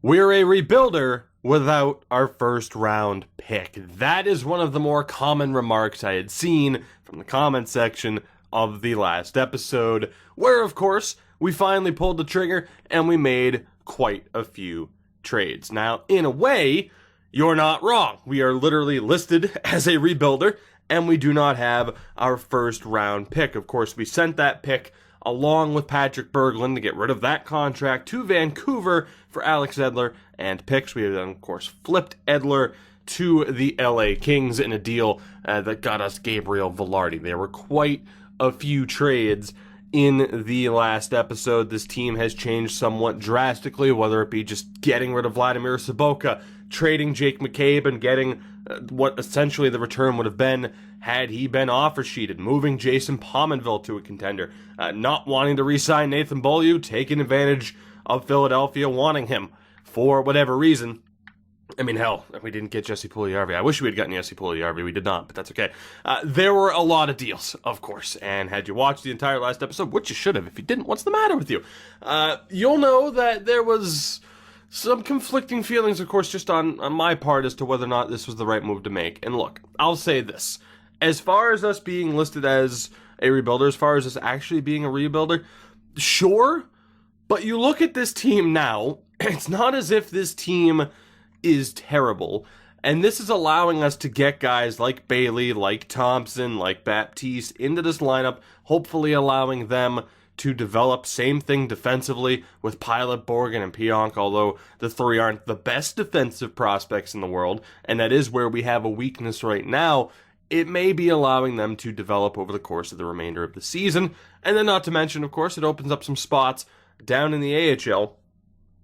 We're a rebuilder without our first round pick. That is one of the more common remarks I had seen from the comment section of the last episode, where of course we finally pulled the trigger and we made quite a few trades. Now, in a way, you're not wrong. We are literally listed as a rebuilder and we do not have our first round pick. Of course, we sent that pick along with Patrick Berglund to get rid of that contract to Vancouver for Alex Edler and picks. We have then, of course, flipped Edler to the LA Kings in a deal that got us Gabriel Vilardi. There were quite a few trades in the last episode. This team has changed somewhat drastically, whether it be just getting rid of Vladimir Sobotka, trading Jake McCabe, and getting what essentially the return would have been had he been offer sheeted, moving Jason Pominville to a contender, not wanting to re-sign Nathan Beaulieu, taking advantage of Philadelphia wanting him for whatever reason. I mean, hell, we didn't get Jesse Puljujarvi. I wish we had gotten Jesse Puljujarvi. We did not, but that's okay. There were a lot of deals, of course, and had you watched the entire last episode, which you should have, if you didn't, what's the matter with you? You'll know that there was some conflicting feelings, of course, just on my part as to whether or not this was the right move to make. And look, I'll say this. As far as us being listed as a rebuilder, as far as us actually being a rebuilder, sure, but you look at this team now, it's not as if this team is terrible, and this is allowing us to get guys like Bailey, like Thompson, like Baptiste into this lineup, hopefully allowing them to develop. Same thing defensively with Pilot, Borgen, and Pionk, although the three aren't the best defensive prospects in the world, and that is where we have a weakness right now. It may be allowing them to develop over the course of the remainder of the season, and then not to mention, of course, it opens up some spots down in the AHL,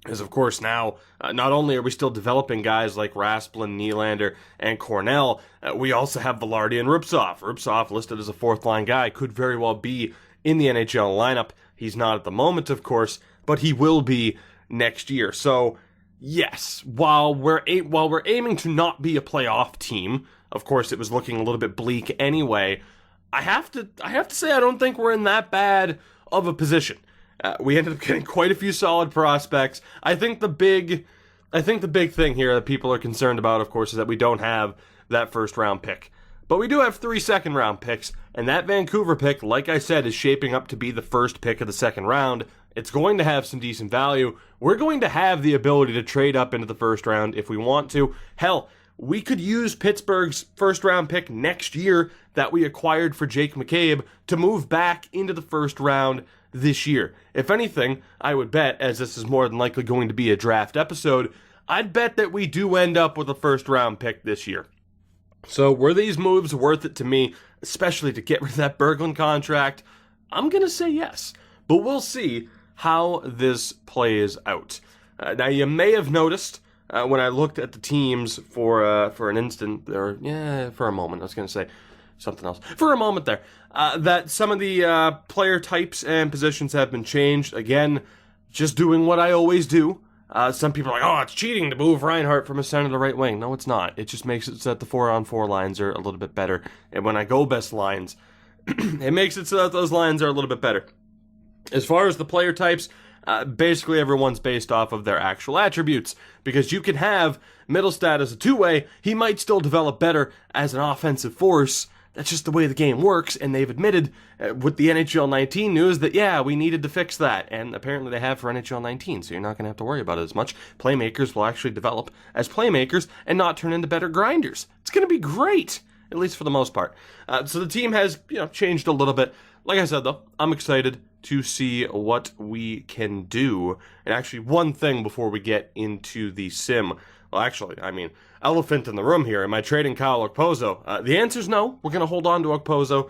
as of course now, not only are we still developing guys like Rasplin, Nylander, and Cornell, we also have Vilardi and Rubtsov. Rubtsov, listed as a fourth-line guy, could very well be in the NHL lineup. He's not at the moment, of course, but he will be next year. So, yes, while we're aiming to not be a playoff team, of course it was looking a little bit bleak anyway, I have to say I don't think we're in that bad of a position. We ended up getting quite a few solid prospects. I think the big thing here that people are concerned about, of course, is that we don't have that first round pick. But we do have 3 second round picks, and that Vancouver pick, like I said, is shaping up to be the first pick of the second round. It's going to have some decent value. We're going to have the ability to trade up into the first round if we want to. Hell, we could use Pittsburgh's first round pick next year that we acquired for Jake McCabe to move back into the first round this year. If anything, I would bet, as this is more than likely going to be a draft episode, I'd bet that we do end up with a first round pick this year. So were these moves worth it to me, especially to get rid of that Berglund contract? I'm going to say yes, but we'll see how this plays out. Now, you may have noticed when I looked at the teams for an instant, for a moment, I was going to say something else. For a moment there, that some of the player types and positions have been changed. Again, just doing what I always do. Some people are like, oh, it's cheating to move Reinhart from a center to the right wing. No, it's not. It just makes it so that the 4-on-4 lines are a little bit better. And when I go best lines, it makes it so that those lines are a little bit better. As far as the player types, basically everyone's based off of their actual attributes. Because you can have Middlestad as a two-way, he might still develop better as an offensive force. That's just the way the game works, and they've admitted with the NHL 19 news that, yeah, we needed to fix that, and apparently they have for NHL 19, so you're not going to have to worry about it as much. Playmakers will actually develop as playmakers and not turn into better grinders. It's going to be great, at least for the most part. So the team has, changed a little bit. Like I said, though, I'm excited to see what we can do. And actually, one thing before we get into the sim. Well, actually, elephant in the room here. Am I trading Kyle Okposo? The answer is no. We're going to hold on to Okposo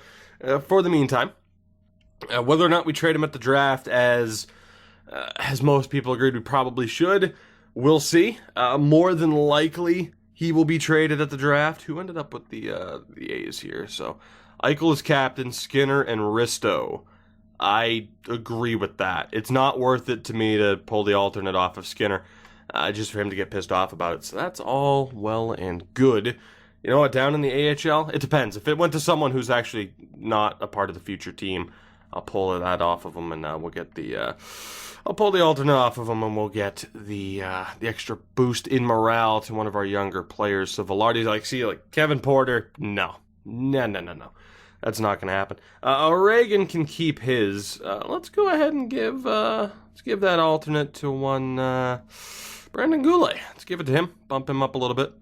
for the meantime. Whether or not we trade him at the draft, as most people agreed we probably should, we'll see. More than likely, he will be traded at the draft. Who ended up with the A's here? So, Eichel is captain, Skinner, and Risto. I agree with that. It's not worth it to me to pull the alternate off of Skinner. Just for him to get pissed off about it. So that's all well and good. You know what, down in the AHL, it depends. If it went to someone who's actually not a part of the future team, I'll pull that off of him, and we'll get the... I'll pull the alternate off of him, and we'll get the extra boost in morale to one of our younger players. So Velarde's Kevin Porter, no. That's not going to happen. Reagan can keep his. Let's go ahead and give that alternate to one Brandon Goulet. Let's give it to him. Bump him up a little bit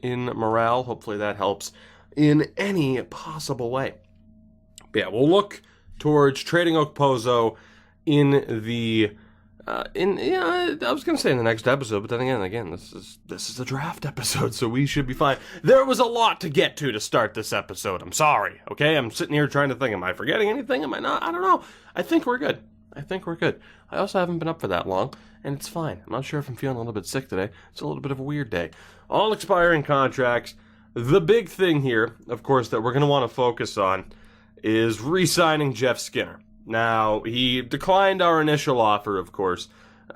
in morale. Hopefully that helps in any possible way. But yeah, we'll look towards trading Okposo in the I was gonna say in the next episode, but then again, this is a draft episode, so we should be fine. There was a lot to get to start this episode. I'm sorry, okay? I'm sitting here trying to think, am I forgetting anything? Am I not? I don't know. I think we're good. I also haven't been up for that long, and it's fine. I'm not sure if I'm feeling a little bit sick today. It's a little bit of a weird day. All expiring contracts. The big thing here, of course, that we're gonna want to focus on is re-signing Jeff Skinner. Now, he declined our initial offer, of course.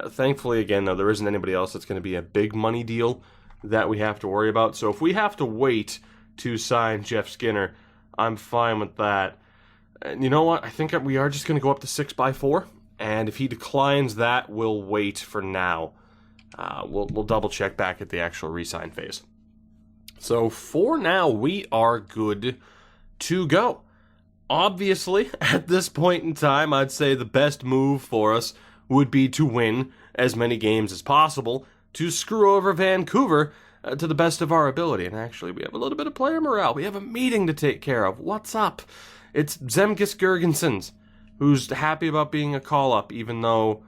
Thankfully, again, though, there isn't anybody else that's going to be a big money deal that we have to worry about. So if we have to wait to sign Jeff Skinner, I'm fine with that. And you know what? I think we are just going to go up to 6x4. And if he declines that, we'll wait for now. We'll double check back at the actual re-sign phase. So for now, we are good to go. Obviously, at this point in time, I'd say the best move for us would be to win as many games as possible to screw over Vancouver to the best of our ability. And actually, we have a little bit of player morale. We have a meeting to take care of. What's up? It's Zemgus Girgensons, who's happy about being a call-up, even though,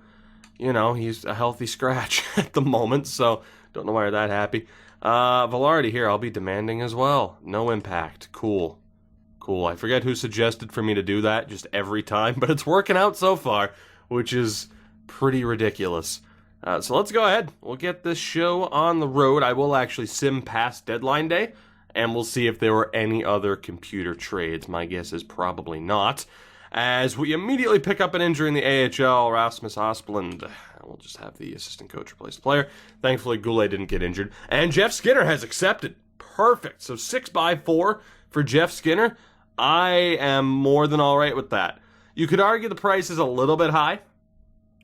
he's a healthy scratch at the moment, so don't know why you're that happy. Velarde here, I'll be demanding as well. No impact. Cool. I forget who suggested for me to do that just every time, but it's working out so far, which is pretty ridiculous. So let's go ahead. We'll get this show on the road. I will actually sim past deadline day, and we'll see if there were any other computer trades. My guess is probably not. As we immediately pick up an injury in the AHL, Rasmus Asplund. We'll just have the assistant coach replace the player. Thankfully, Goulet didn't get injured. And Jeff Skinner has accepted. Perfect. So 6x4 for Jeff Skinner. I am more than all right with that. You could argue the price is a little bit high.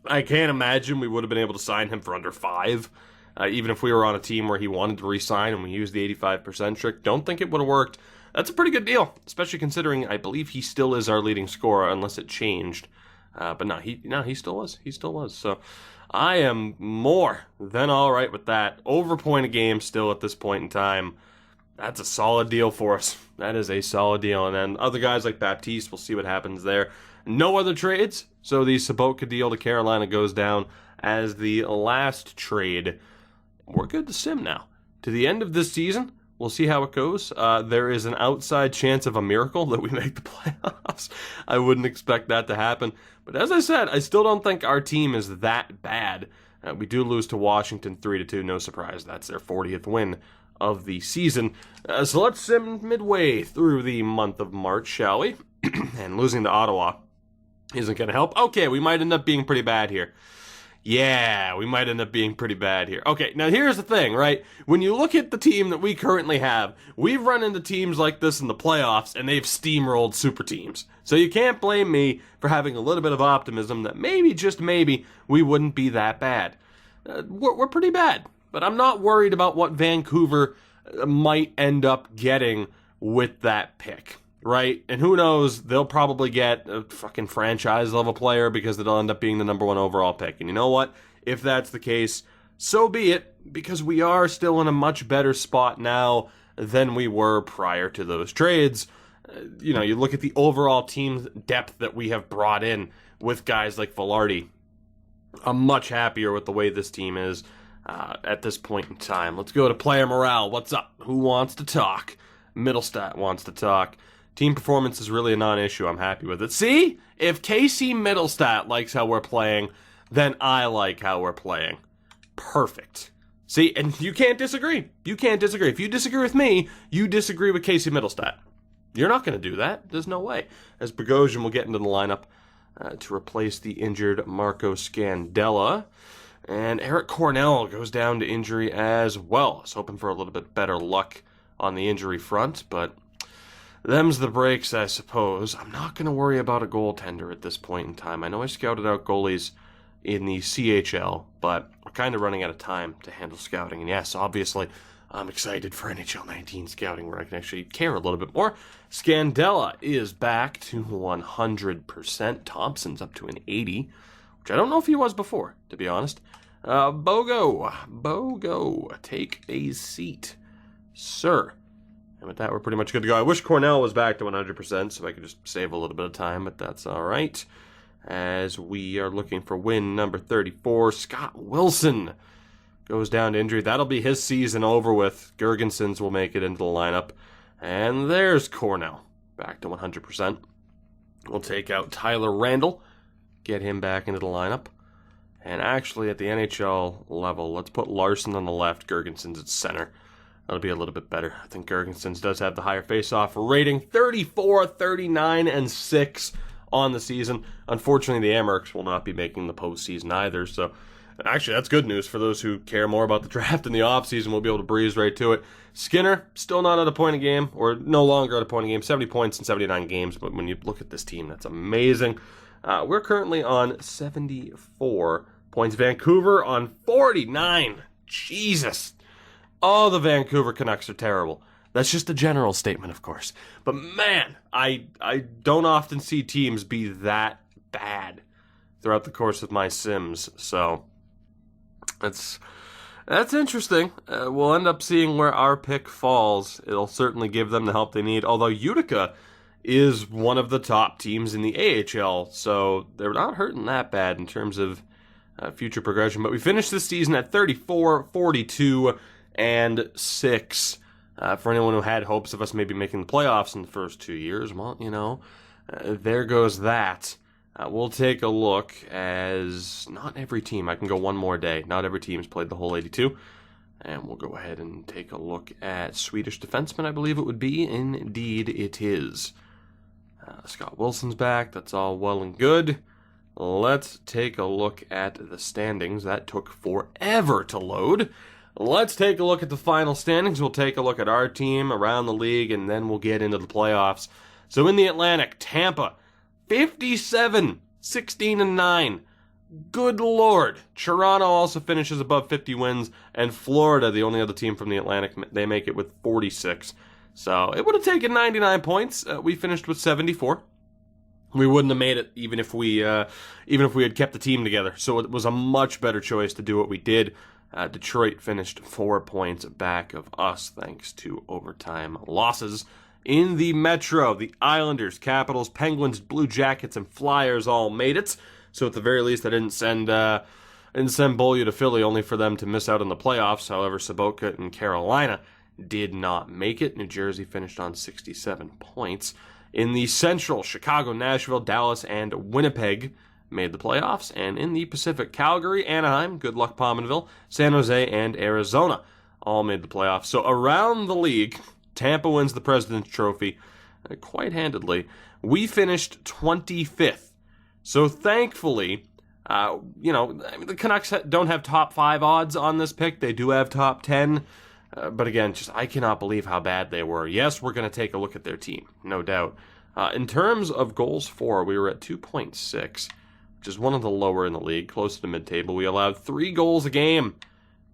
I can't imagine we would have been able to sign him for under 5, even if we were on a team where he wanted to re-sign and we used the 85% trick. Don't think it would have worked. That's a pretty good deal, especially considering I believe he still is our leading scorer, unless it changed. But he still was. He still was. So I am more than all right with that. Over point a game still at this point in time. That's a solid deal for us. That is a solid deal. And then other guys like Baptiste, we'll see what happens there. No other trades, so the Sobotka deal to Carolina goes down as the last trade. We're good to sim now. To the end of this season, we'll see how it goes. There is an outside chance of a miracle that we make the playoffs. I wouldn't expect that to happen. But as I said, I still don't think our team is that bad. We do lose to Washington 3-2, no surprise. That's their 40th win of the season. So let's sim midway through the month of March, shall we? And losing to Ottawa isn't going to help. Okay, we might end up being pretty bad here. Yeah, we might end up being pretty bad here. Okay, now here's the thing, right? When you look at the team that we currently have, we've run into teams like this in the playoffs, and they've steamrolled super teams. So you can't blame me for having a little bit of optimism that maybe, just maybe, we wouldn't be that bad. We're pretty bad. But I'm not worried about what Vancouver might end up getting with that pick, right? And who knows, they'll probably get a fucking franchise-level player because they'll end up being the number 1 overall pick. And you know what? If that's the case, so be it, because we are still in a much better spot now than we were prior to those trades. You look at the overall team depth that we have brought in with guys like Velarde. I'm much happier with the way this team is. At this point in time. Let's go to player morale. What's up? Who wants to talk? Middlestat wants to talk. Team performance is really a non-issue. I'm happy with it. See? If Casey Middlestat likes how we're playing, then I like how we're playing. Perfect. See? And you can't disagree. You can't disagree. If you disagree with me, you disagree with Casey Middlestat. You're not going to do that. There's no way. As Bogosian will get into the lineup to replace the injured Marco Scandella. And Eric Cornell goes down to injury as well. I was hoping for a little bit better luck on the injury front, but them's the breaks, I suppose. I'm not going to worry about a goaltender at this point in time. I know I scouted out goalies in the CHL, but we're kind of running out of time to handle scouting. And yes, obviously, I'm excited for NHL 19 scouting where I can actually care a little bit more. Scandella is back to 100%. Thompson's up to an 80, which I don't know if he was before, to be honest. Bogo, take a seat, sir. And with that, we're pretty much good to go. I wish Cornell was back to 100% so I could just save a little bit of time, but that's all right. As we are looking for win number 34, Scott Wilson goes down to injury. That'll be his season over with. Gergensons will make it into the lineup. And there's Cornell, back to 100%. We'll take out Tyler Randall, get him back into the lineup. And actually, at the NHL level, let's put Larson on the left, Gergensons at center. That'll be a little bit better. I think Gergensons does have the higher face-off rating, 34, 39, and 6 on the season. Unfortunately, the Amherst will not be making the postseason either, so actually that's good news for those who care more about the draft in the offseason. We'll be able to breeze right to it. Skinner, still not at a point a game, or no longer at a point a game, 70 points in 79 games, but when you look at this team, that's amazing. We're currently on 74 points. Vancouver on 49. Jesus. Oh, the Vancouver Canucks are terrible. That's just a general statement, of course. But man, I don't often see teams be that bad throughout the course of my Sims. So that's interesting. We'll end up seeing where our pick falls. It'll certainly give them the help they need. Although Utica is one of the top teams in the AHL, so they're not hurting that bad in terms of future progression. But we finished this season at 34, 42, and 6. For anyone who had hopes of us maybe making the playoffs in the first 2 years, well, there goes that. We'll take a look as not every team, I can go one more day, not every team's played the whole 82. And we'll go ahead and take a look at Swedish defenseman, I believe it would be. Indeed, it is. Scott Wilson's back, that's all well and good. Let's take a look at the standings. That took forever to load. Let's take a look at the final standings. We'll take a look at our team around the league, and then we'll get into the playoffs. So in the Atlantic, Tampa, 57, 16, and 9. Good Lord. Toronto also finishes above 50 wins, and Florida, the only other team from the Atlantic, they make it with 46. So it would have taken 99 points. We finished with 74. We wouldn't have made it even if we had kept the team together. So it was a much better choice to do what we did. Detroit finished 4 points back of us thanks to overtime losses. In the Metro, the Islanders, Capitals, Penguins, Blue Jackets, and Flyers all made it. So at the very least, I didn't send Beaulieu to Philly only for them to miss out on the playoffs. However, Saboka and Carolina did not make it. New Jersey finished on 67 points. In the Central, Chicago, Nashville, Dallas, and Winnipeg made the playoffs. And in the Pacific, Calgary, Anaheim, good luck Pominville, San Jose, and Arizona all made the playoffs. So around the league, Tampa wins the President's Trophy quite handedly. We finished 25th. So thankfully, the Canucks don't have top 5 odds on this pick. They do have top 10. But again, I cannot believe how bad they were. Yes, we're going to take a look at their team, no doubt. In terms of goals for, we were at 2.6, which is one of the lower in the league, close to mid-table. We allowed 3 goals a game,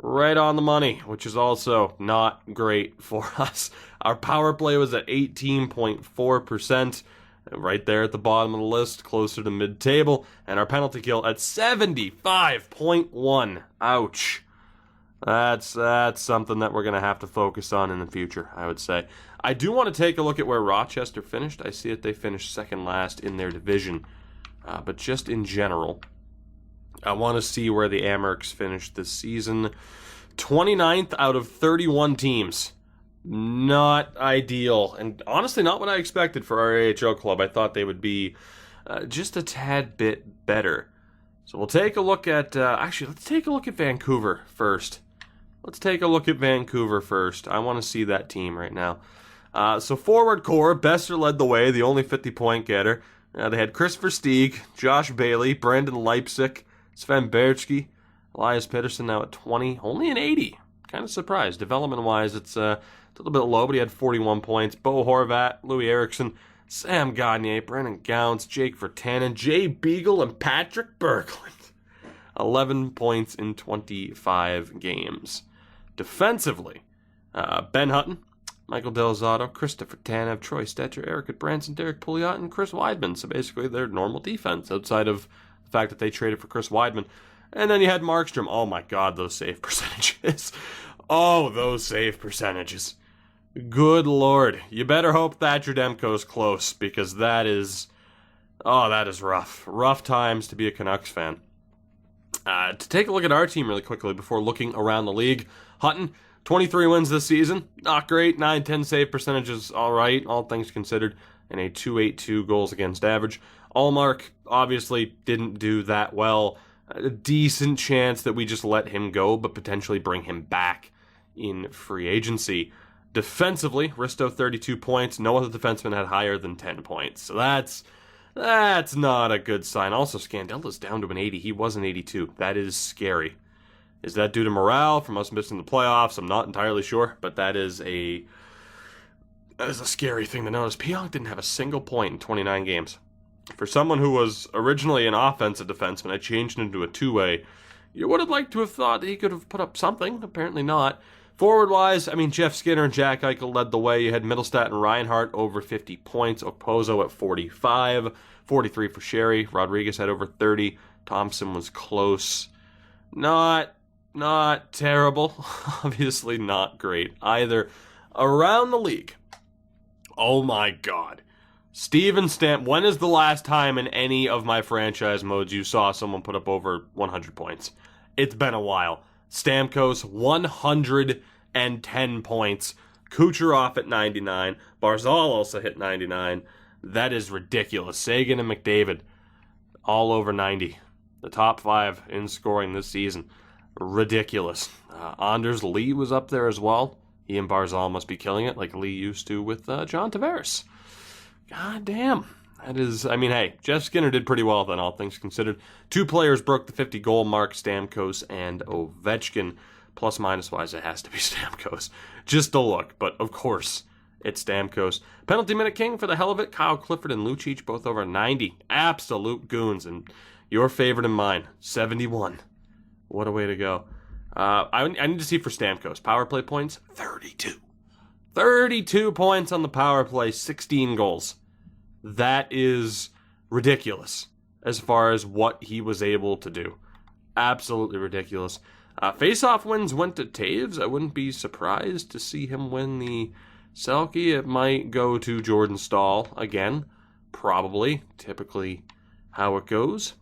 right on the money, which is also not great for us. Our power play was at 18.4%, right there at the bottom of the list, closer to mid-table, and our penalty kill at 75.1. Ouch. That's something that we're going to have to focus on in the future, I would say. I do want to take a look at where Rochester finished. I see that they finished second last in their division. But just in general, I want to see where the Amherst finished this season. 29th out of 31 teams. Not ideal. And honestly, not what I expected for our AHL club. I thought they would be just a tad bit better. So we'll take a look at... let's take a look at Vancouver first. I want to see that team right now. So forward core, Besser led the way, the only 50-point getter. They had Christopher Stieg, Josh Bailey, Brandon Leipzig, Sven Berchke, Elias Pettersson now at 20, only an 80. kind of surprised. Development-wise, it's a little bit low, but he had 41 points. Bo Horvat, Louis Eriksson, Sam Gagner, Brennan Gounce, Jake Virtanen, Jay Beagle, and Patrick Berglund. 11 points in 25 games. Defensively, Ben Hutton, Michael Del Zotto, Christopher Tanev, Troy Stetcher, Eric Branson, Derek Pouliot, and Chris Weidman. So basically their normal defense outside of the fact that they traded for Chris Weidman. And then you had Markstrom. Oh my God, those save percentages. Oh, those save percentages. Good Lord. You better hope Thatcher Demko's close, because that is rough. Rough times to be a Canucks fan. To take a look at our team really quickly before looking around the league. Hutton, 23 wins this season. Not great. 9-10 save percentages, all right, all things considered. And a .282 goals against average. Allmark obviously didn't do that well. A decent chance that we just let him go, but potentially bring him back in free agency. Defensively, Risto 32 points. No other defenseman had higher than 10 points. So that's not a good sign. Also, Scandella's down to an 80. He was an 82. That is scary. Is that due to morale from us missing the playoffs? I'm not entirely sure, but that is a scary thing to notice. Pionk didn't have a single point in 29 games. For someone who was originally an offensive defenseman, I changed him into a two-way. You would have liked to have thought that he could have put up something. Apparently not. Forward-wise, Jeff Skinner and Jack Eichel led the way. You had Middlestat and Reinhart over 50 points. Okposo at 45. 43 for Sherry. Rodriguez had over 30. Thompson was close. Not terrible. Obviously not great either. Around the league. Oh my God. Steven Stamp, when is the last time in any of my franchise modes you saw someone put up over 100 points? It's been a while. Stamkos, 110 points. Kucherov at 99. Barzal also hit 99. That is ridiculous. Sagan and McDavid, all over 90. The top 5 in scoring this season. Ridiculous. Anders Lee was up there as well. He and Barzal must be killing it like Lee used to with John Tavares. God damn. That is, hey, Jeff Skinner did pretty well then, all things considered. 2 players broke the 50-goal mark, Stamkos and Ovechkin. Plus-minus-wise, it has to be Stamkos. Just a look, but of course, it's Stamkos. Penalty minute king for the hell of it, Kyle Clifford and Lucic, both over 90. Absolute goons, and your favorite and mine, 71. What a way to go. I need to see for Stamkos. Power play points, 32. 32 points on the power play, 16 goals. That is ridiculous as far as what he was able to do. Absolutely ridiculous. Face-off wins went to Taves. I wouldn't be surprised to see him win the Selke. It might go to Jordan Stahl again. Probably. Typically how it goes.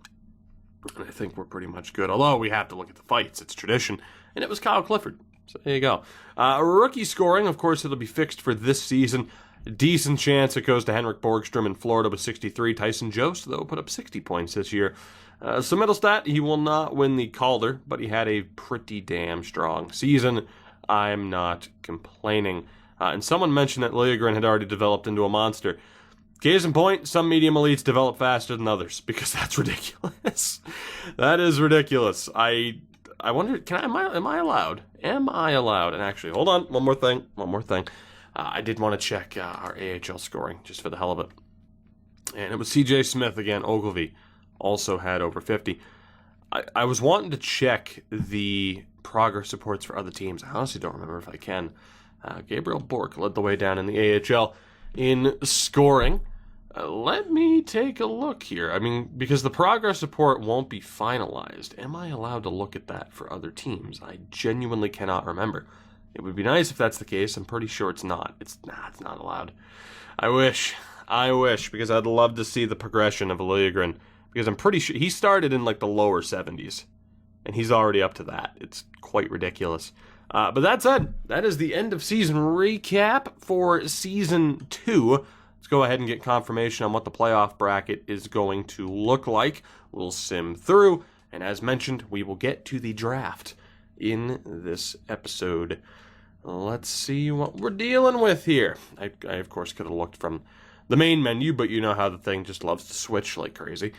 And I think we're pretty much good. Although we have to look at the fights. It's tradition. And it was Kyle Clifford. So there you go. Rookie scoring, of course, it'll be fixed for this season. Decent chance it goes to Henrik Borgstrom in Florida with 63. Tyson Jost, though, put up 60 points this year. So Middlestat, he will not win the Calder, but he had a pretty damn strong season. I'm not complaining. And someone mentioned that Liljegren had already developed into a monster. Case in point, some medium elites develop faster than others, because that's ridiculous. That is ridiculous. I wonder, am I allowed? Am I allowed? And actually, hold on, one more thing. I did want to check our AHL scoring, just for the hell of it. And it was CJ Smith again. Ogilvy also had over 50. I was wanting to check the progress reports for other teams. I honestly don't remember if I can. Gabriel Bork led the way down in the AHL in scoring. Let me take a look here. Because the progress report won't be finalized. Am I allowed to look at that for other teams? I genuinely cannot remember. It would be nice if that's the case. I'm pretty sure it's not. It's not allowed. I wish, because I'd love to see the progression of Liljegren. Because I'm pretty sure he started in the lower 70s. And he's already up to that. It's quite ridiculous. But that said, that is the end of season recap for season 2. Let's go ahead and get confirmation on what the playoff bracket is going to look like. We'll sim through. And as mentioned, we will get to the draft in this episode. Let's see what we're dealing with here. I of course, could have looked from the main menu, but you know how the thing just loves to switch like crazy.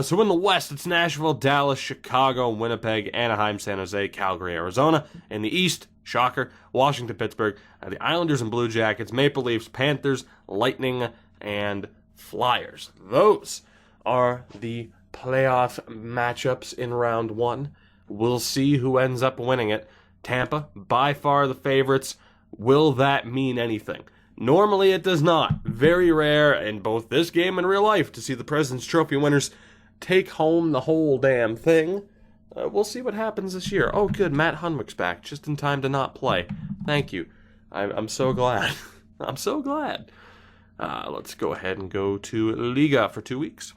So in the West, it's Nashville, Dallas, Chicago, Winnipeg, Anaheim, San Jose, Calgary, Arizona. In the East, Shocker. Washington, Pittsburgh, the Islanders and Blue Jackets, Maple Leafs, Panthers, Lightning, and Flyers. Those are the playoff matchups in round one. We'll see who ends up winning it. Tampa, by far the favorites. Will that mean anything? Normally it does not. Very rare in both this game and real life to see the President's Trophy winners take home the whole damn thing. We'll see what happens this year. Oh, good. Matt Hunwick's back just in time to not play. Thank you. I'm so glad. I'm so glad. Let's go ahead and go to Liga for 2 weeks.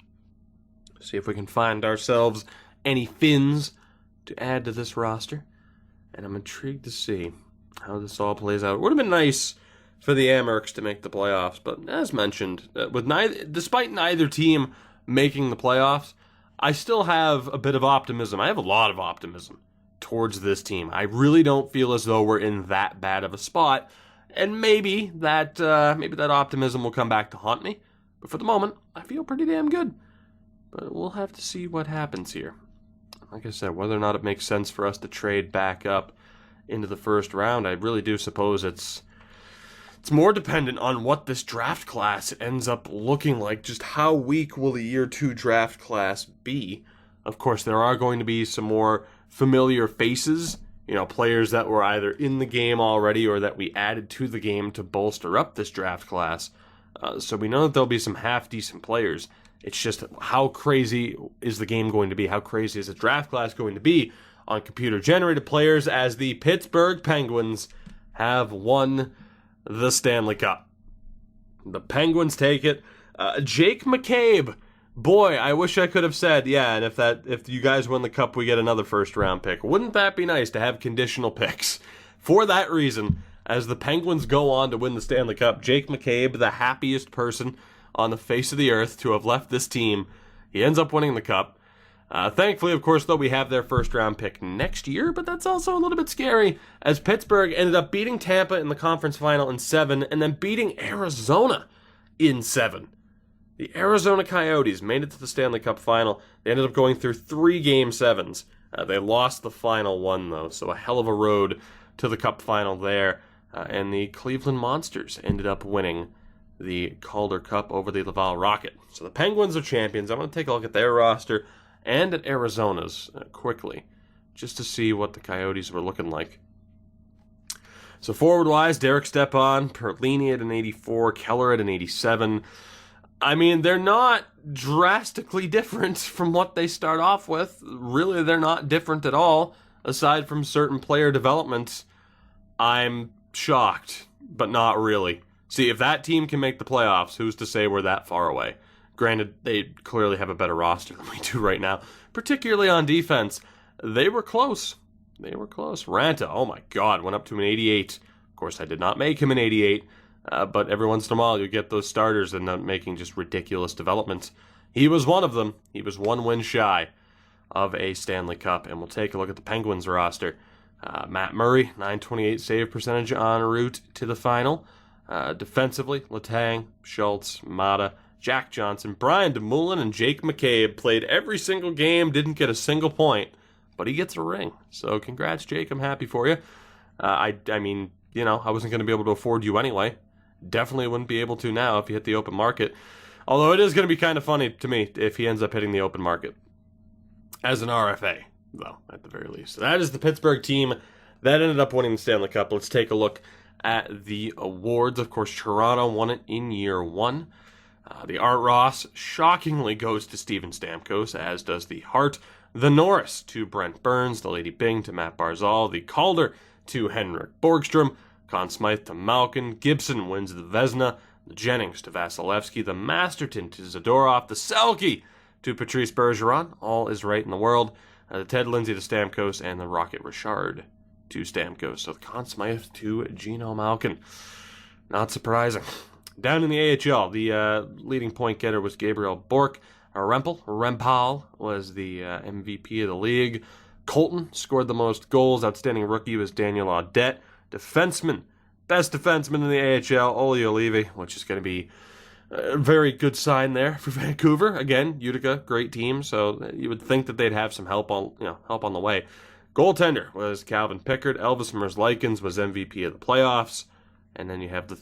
See if we can find ourselves any Finns to add to this roster. And I'm intrigued to see how this all plays out. It would have been nice for the Amherst to make the playoffs, but as mentioned, despite neither team making the playoffs, I still have a bit of optimism. I have a lot of optimism towards this team. I really don't feel as though we're in that bad of a spot, and maybe that optimism will come back to haunt me. But for the moment, I feel pretty damn good. But we'll have to see what happens here. Like I said, whether or not it makes sense for us to trade back up into the first round, I really do suppose it's more dependent on what this draft class ends up looking like. Just how weak will the year 2 draft class be? Of course, there are going to be some more familiar faces, players that were either in the game already or that we added to the game to bolster up this draft class. So we know that there'll be some half-decent players. It's just how crazy is the game going to be? How crazy is the draft class going to be on computer-generated players as the Pittsburgh Penguins have won the Stanley Cup? The Penguins take it. Jake McCabe. Boy, I wish I could have said, yeah, and if you guys win the Cup, we get another first-round pick. Wouldn't that be nice to have conditional picks? For that reason, as the Penguins go on to win the Stanley Cup, Jake McCabe, the happiest person on the face of the earth to have left this team, he ends up winning the Cup. Thankfully, of course, though, we have their first-round pick next year, but that's also a little bit scary, as Pittsburgh ended up beating Tampa in the conference final in 7, and then beating Arizona in 7. The Arizona Coyotes made it to the Stanley Cup final. They ended up going through 3 Game 7s. They lost the final one, though, so a hell of a road to the Cup final there. And the Cleveland Monsters ended up winning the Calder Cup over the Laval Rocket. So the Penguins are champions. I'm going to take a look at their roster and at Arizona's quickly, just to see what the Coyotes were looking like. So forward-wise, Derek Stepan, Perlini at an 84, Keller at an 87. I mean, they're not drastically different from what they start off with. Really, they're not different at all, aside from certain player developments. I'm shocked, but not really. See, if that team can make the playoffs, who's to say we're that far away? Granted, they clearly have a better roster than we do right now, particularly on defense. They were close. Ranta, oh my God, went up to an 88. Of course, I did not make him an 88, but every once in a while you get those starters that end up making just ridiculous developments. He was one of them. He was 1 win shy of a Stanley Cup, and we'll take a look at the Penguins roster. Matt Murray, 928 save percentage en route to the final. Defensively, Letang, Schultz, Mata, Jack Johnson, Brian DeMoulin, and Jake McCabe played every single game, didn't get a single point, but he gets a ring. So congrats, Jake. I'm happy for you. I mean, I wasn't going to be able to afford you anyway. Definitely wouldn't be able to now if you hit the open market. Although it is going to be kind of funny to me if he ends up hitting the open market as an RFA, though, at the very least. So that is the Pittsburgh team that ended up winning the Stanley Cup. Let's take a look at the awards. Of course, Toronto won it in year 1. The Art Ross shockingly goes to Steven Stamkos, as does the Hart. The Norris to Brent Burns. The Lady Byng to Matt Barzal. The Calder to Henrik Borgstrom. Conn Smythe to Malkin. Gibson wins the Vezina. The Jennings to Vasilevsky. The Masterton to Zadorov. The Selke to Patrice Bergeron. All is right in the world. The Ted Lindsay to Stamkos. And the Rocket Richard to Stamkos. So the Conn Smythe to Geno Malkin. Not surprising. Down in the AHL, the leading point getter was Gabriel Bourque. Rempal was the MVP of the league. Colton scored the most goals. Outstanding rookie was Daniel Audette. Defenseman, best defenseman in the AHL, Olli Olivi, which is going to be a very good sign there for Vancouver. Again, Utica, great team, so you would think that they'd have some help on the way. Goaltender was Calvin Pickard. Elvis Merzlikins was MVP of the playoffs. And then you have the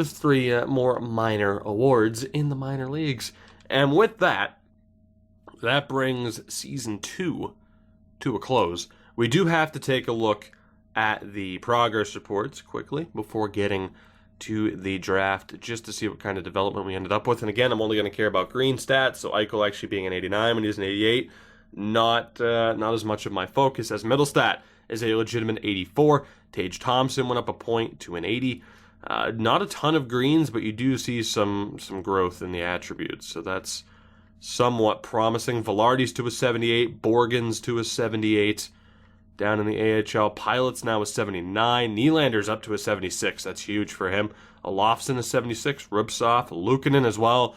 three more minor awards in the minor leagues. And with that brings Season 2 to a close. We do have to take a look at the progress reports quickly before getting to the draft, just to see what kind of development we ended up with. And again, I'm only going to care about green stats, so Eichel actually being an 89 when he was an 88, not as much of my focus as middle stat is a legitimate 84. Tage Thompson went up a point to an 80. Not a ton of greens, but you do see some growth in the attributes, so that's somewhat promising. Velarde's to a 78, Borgen's to a 78. Down in the AHL, Pilot's now a 79. Nylander's up to a 76. That's huge for him. Olofsson a 76. Rubtsov, Luukkonen as well.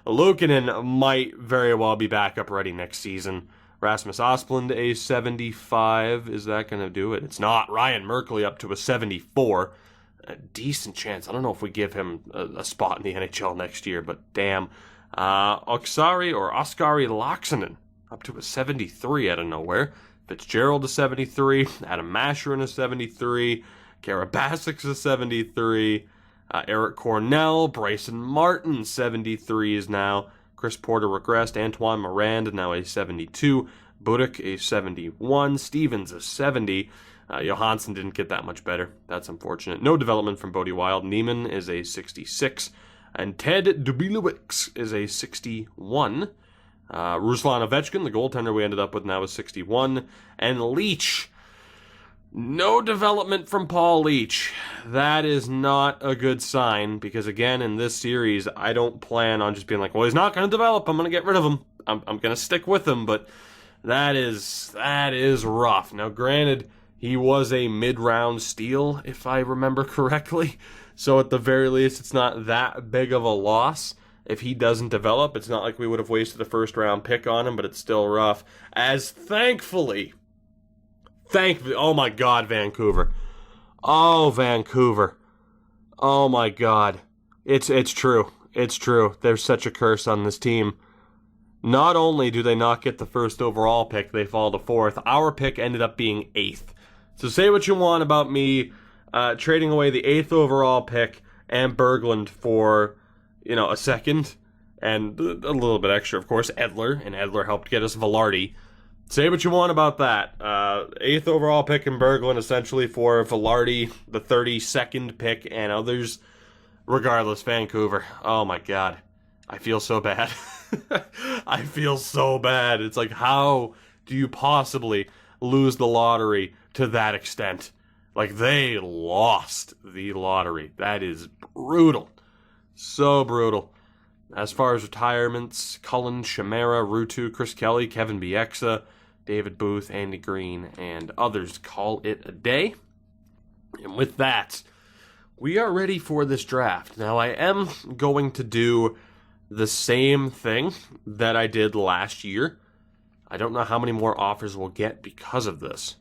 Luukkonen might very well be backup ready next season. Rasmus Asplund a 75. Is that going to do it? It's not. Ryan Merkley up to a 74. A decent chance. I don't know if we give him a spot in the NHL next year, but damn. Oskari Laaksonen up to a 73 out of nowhere. Fitzgerald a 73, Adam Masherin a 73, Karabasik's a 73, Eric Cornell, Bryson Martin 73 is now, Chris Porter regressed, Antoine Miranda now a 72, Budik a 71, Stevens a 70, Johansson didn't get that much better, that's unfortunate. No development from Bodie Wild, Neiman is a 66, and Ted Dubilowicz is a 61. Ruslan Ovechkin, the goaltender we ended up with now is 61. And Leach. No development from Paul Leach. That is not a good sign because, again, in this series, I don't plan on just being like, well, he's not going to develop. I'm going to get rid of him. I'm going to stick with him, but that is rough. Now, granted, he was a mid-round steal, if I remember correctly. So at the very least, it's not that big of a loss. If he doesn't develop, it's not like we would have wasted a first-round pick on him, but it's still rough. As thankfully, oh my God, Vancouver. Oh, Vancouver. Oh my God. It's true. It's true. There's such a curse on this team. Not only do they not get the first overall pick, they fall to 4th. Our pick ended up being 8th. So say what you want about me trading away the 8th overall pick and Berglund for, a second, and a little bit extra, of course, Edler, and Edler helped get us Velarde. Say what you want about that. 8th overall pick in Berglund, essentially for Velarde, the 32nd pick, and others. Regardless, Vancouver. Oh my God. I feel so bad. I feel so bad. It's like, how do you possibly lose the lottery to that extent? Like, they lost the lottery. That is brutal. So brutal. As far as retirements, Cullen, Shamara, Rutu, Chris Kelly, Kevin Bieksa, David Booth, Andy Green, and others call it a day. And with that, we are ready for this draft. Now, I am going to do the same thing that I did last year. I don't know how many more offers we'll get because of this.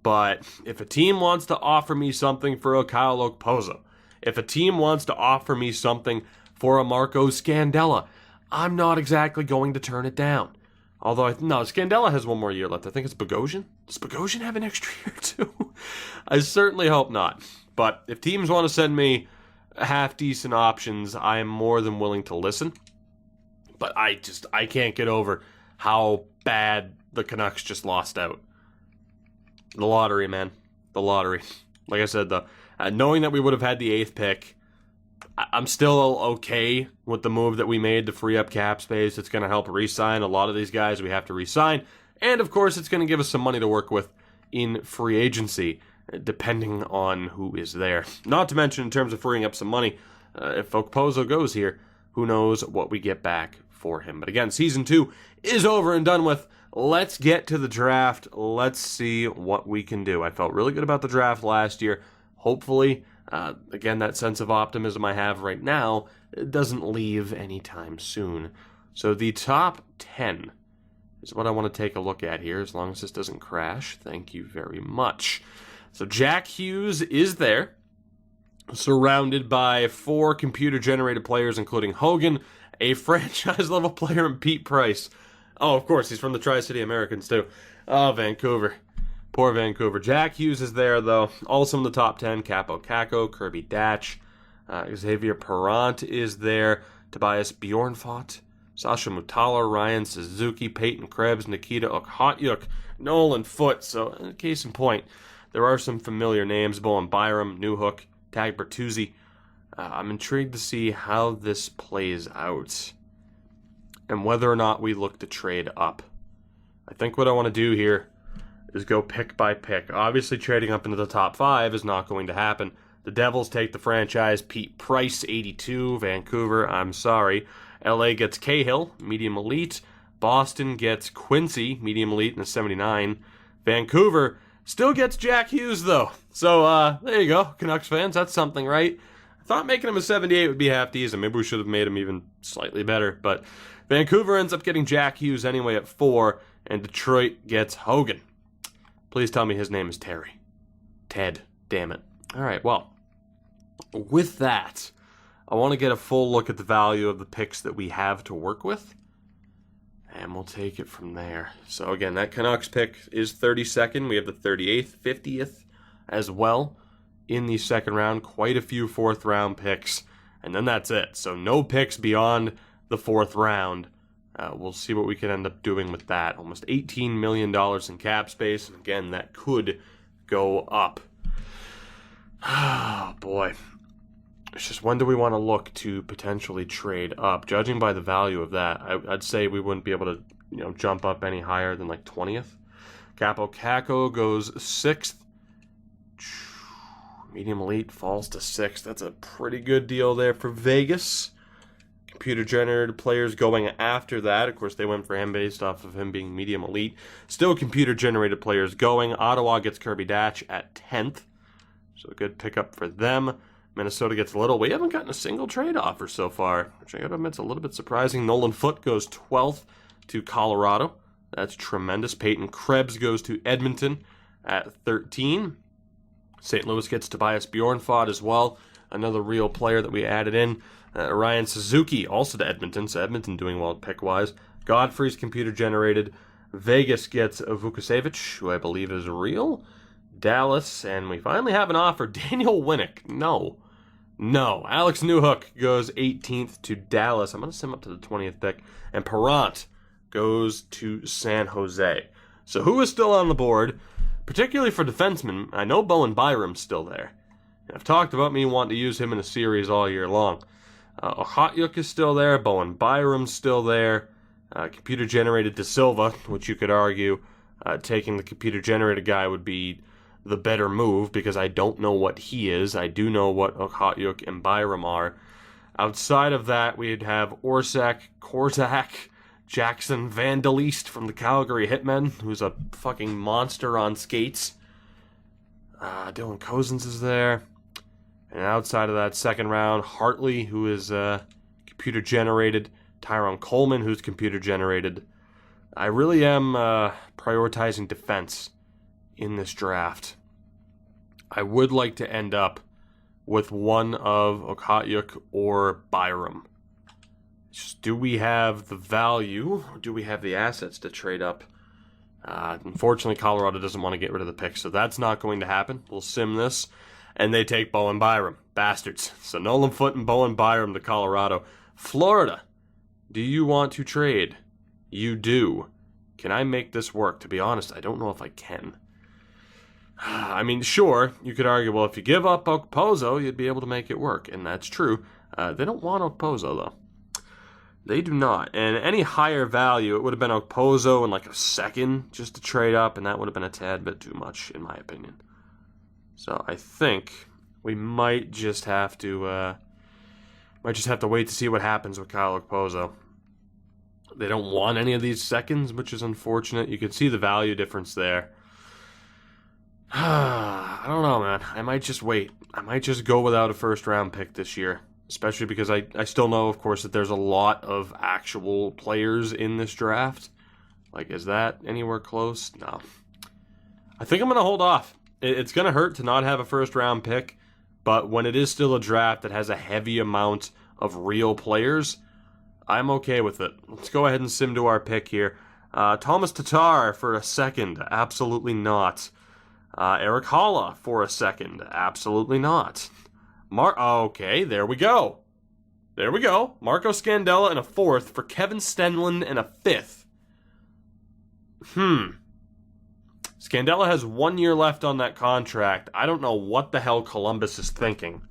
But if a team wants to offer me something for a Kyle Okposo, if a team wants to offer me something for a Marco Scandella, I'm not exactly going to turn it down. Although, Scandella has one more year left. I think it's Bogosian. Does Bogosian have an extra year too? I certainly hope not. But if teams want to send me half-decent options, I am more than willing to listen. But I can't get over how bad the Canucks just lost out. The lottery, man. The lottery. Like I said, knowing that we would have had the 8th pick, I'm still okay with the move that we made to free up cap space. It's going to help re-sign a lot of these guys we have to re-sign. And, of course, it's going to give us some money to work with in free agency, depending on who is there. Not to mention, in terms of freeing up some money, if Okposo goes here, who knows what we get back for him. But again, Season 2 is over and done with. Let's get to the draft. Let's see what we can do. I felt really good about the draft last year. Hopefully, again, that sense of optimism I have right now doesn't leave anytime soon. So the top 10 is what I want to take a look at here, as long as this doesn't crash. Thank you very much. So Jack Hughes is there, surrounded by 4 computer-generated players, including Hogan, a franchise-level player, and Pete Price. Oh, of course, he's from the Tri-City Americans, too. Oh, Vancouver. Poor Vancouver. Jack Hughes is there, though. Also in the top 10, Capo Caco, Kirby Datch, Xavier Perrant is there, Tobias Bjornfot, Sasha Mutala, Ryan Suzuki, Peyton Krebs, Nikita Okhotyuk, Nolan Foote. So, case in point, there are some familiar names. Bowen Byram, Newhook, Tag Bertuzzi. I'm intrigued to see how this plays out and whether or not we look to trade up. I think what I want to do here is go pick by pick. Obviously, trading up into the top 5 is not going to happen. The Devils take the franchise. Pete Price, 82. Vancouver, I'm sorry. LA gets Cahill, medium elite. Boston gets Quincy, medium elite, in the 79. Vancouver still gets Jack Hughes, though. So, there you go, Canucks fans. That's something, right? I thought making him a 78 would be half decent. Maybe we should have made him even slightly better. But Vancouver ends up getting Jack Hughes anyway at 4, and Detroit gets Hogan. Please tell me his name is Terry. Ted. Damn it. All right, well, with that, I want to get a full look at the value of the picks that we have to work with, and we'll take it from there. So again, that Canucks pick is 32nd. We have the 38th, 50th as well in the second round. Quite a few fourth-round picks, and then that's it. So no picks beyond the fourth round. We'll see what we can end up doing with that. Almost $18 million in cap space, and again, that could go up. Oh, boy. It's just, when do we want to look to potentially trade up? Judging by the value of that, I'd say we wouldn't be able to, jump up any higher than like 20th. Capo Caco goes 6th. Medium elite falls to 6th. That's a pretty good deal there for Vegas. Computer-generated players going after that. Of course, they went for him based off of him being medium elite. Still computer-generated players going. Ottawa gets Kirby Datch at 10th. So a good pickup for them. Minnesota gets Little. We haven't gotten a single trade offer so far, which I gotta admit is a little bit surprising. Nolan Foote goes 12th to Colorado. That's tremendous. Peyton Krebs goes to Edmonton at 13. St. Louis gets Tobias Bjornfot as well. Another real player that we added in. Ryan Suzuki also to Edmonton, so Edmonton doing well pick-wise. Godfrey's computer-generated. Vegas gets Vukusevich, who I believe is real. Dallas, and we finally have an offer. Daniel Winnick. No. Alex Newhook goes 18th to Dallas. I'm going to send him up to the 20th pick. And Perrant goes to San Jose. So who is still on the board, particularly for defensemen? I know Bowen Byram's still there. I've talked about me wanting to use him in a series all year long. Okhotyuk is still there. Bowen Byram's still there. Computer-generated De Silva, which you could argue taking the computer-generated guy would be the better move, because I don't know what he is. I do know what Okhotyuk and Byram are. Outside of that, we'd have Orsak, Korczak, Jackson Van de Leest from the Calgary Hitmen, who's a fucking monster on skates. Dylan Cozens is there. And outside of that second round, Hartley, who is computer-generated. Tyrone Coleman, who's computer-generated. I really am prioritizing defense in this draft. I would like to end up with one of Okhotyuk or Byram. Just, do we have the value, or do we have the assets to trade up? Unfortunately, Colorado doesn't want to get rid of the pick, so that's not going to happen. We'll sim this, and they take Bowen Byram. Bastards. So Nolan Foote and Bowen Byram to Colorado. Florida, do you want to trade? You do. Can I make this work? To be honest, I don't know if I can. I mean, sure, you could argue, well, if you give up Okposo, you'd be able to make it work, and that's true. They don't want Okposo, though. They do not. And any higher value, it would have been Okposo in like a second just to trade up, and that would have been a tad bit too much, in my opinion. So I think we might just have to wait to see what happens with Kyle Okposo. They don't want any of these seconds, which is unfortunate. You can see the value difference there. I don't know, man. I might just wait. I might just go without a first-round pick this year. Especially because I still know, of course, that there's a lot of actual players in this draft. Like, is that anywhere close? No. I think I'm going to hold off. It's going to hurt to not have a first-round pick, but when it is still a draft that has a heavy amount of real players, I'm okay with it. Let's go ahead and sim to our pick here. Thomas Tatar for a second. Absolutely not. Eric Halla for a second. Absolutely not. Okay, there we go. There we go. Marco Scandella in a fourth for Kevin Stenlund in a fifth. Scandella has 1 year left on that contract. I don't know what the hell Columbus is thinking.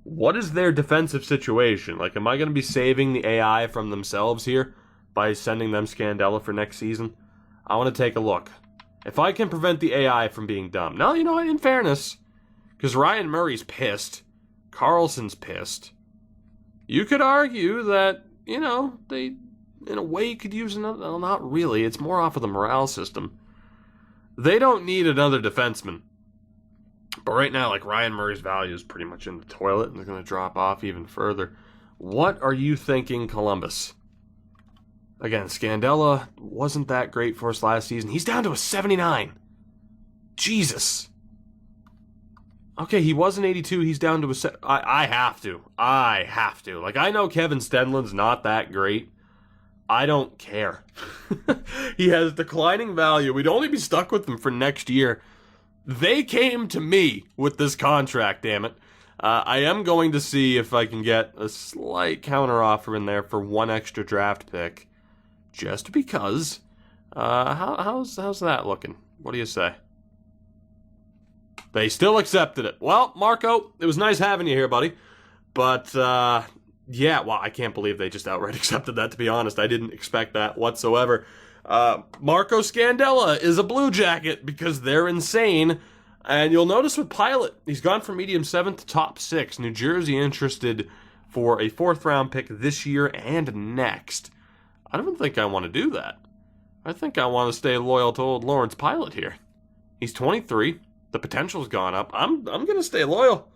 What is their defensive situation? Like, am I going to be saving the AI from themselves here by sending them Scandella for next season? I want to take a look. If I can prevent the AI from being dumb. Now, you know what, in fairness, because Ryan Murray's pissed, Carlson's pissed, you could argue that, you know, they, in a way, could use another. Well, not really. It's more off of the morale system. They don't need another defenseman. But right now, like, Ryan Murray's value is pretty much in the toilet, and they're going to drop off even further. What are you thinking, Columbus? Again, Scandella wasn't that great for us last season. He's down to a 79. Jesus. Okay, he was an 82. He's down to a... I have to. Like, I know Kevin Stenlund's not that great. I don't care. He has declining value. We'd only be stuck with him for next year. They came to me with this contract, damn it. I am going to see if I can get a slight counteroffer in there for one extra draft pick. Just because. How's that looking? What do you say? They still accepted it. Well, Marco, it was nice having you here, buddy. But, yeah, well, I can't believe they just outright accepted that, to be honest. I didn't expect that whatsoever. Marco Scandella is a Blue Jacket because they're insane. And you'll notice with Pilot, he's gone from medium 7 to top 6. New Jersey interested for a 4th round pick this year and next. I don't think I want to do that. I think I want to stay loyal to old Lawrence Pilot here. He's 23. The potential's gone up. I'm going to stay loyal.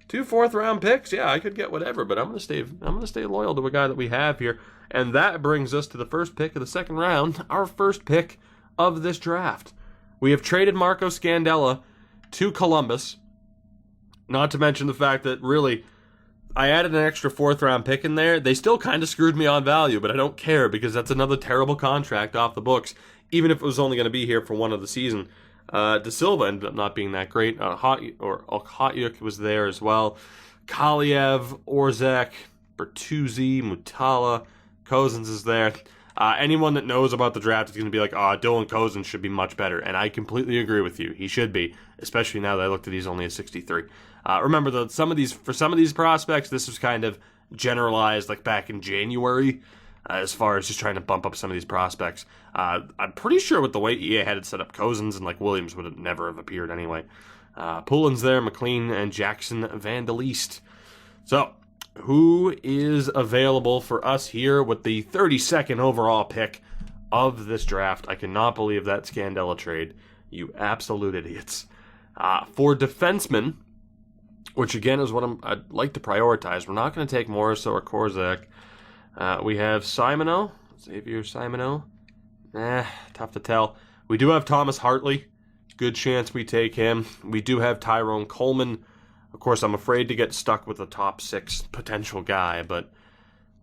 2 4th round picks, yeah, I could get whatever, but I'm going to stay loyal to a guy that we have here. And that brings us to the first pick of the second round, our first pick of this draft. We have traded Marco Scandella to Columbus. Not to mention the fact that really I added an extra 4th round pick in there. They still kind of screwed me on value, but I don't care because that's another terrible contract off the books, even if it was only going to be here for one of the season. De Silva ended up not being that great. Hotyuk was there as well. Kaliev, Orzek, Bertuzzi, Mutala, Cozens is there. Anyone that knows about the draft is going to be like, Dylan Cozens should be much better. And I completely agree with you. He should be, especially now that I looked at he's only a 63. Remember, that for some of these prospects, this was kind of generalized like back in January, as far as just trying to bump up some of these prospects. I'm pretty sure with the way EA had it set up, Cozens and like Williams would have never have appeared anyway. Poulin's there, McLean, and Jackson Van de Leest. So, who is available for us here with the 32nd overall pick of this draft? I cannot believe that Scandella trade. You absolute idiots. For defensemen, which again is what I'd like to prioritize, we're not going to take Morris or Korzak. We have Simoneau, Xavier Simoneau. Tough to tell. We do have Thomas Hartley. Good chance we take him. We do have Tyrone Coleman. Of course, I'm afraid to get stuck with a top 6 potential guy, but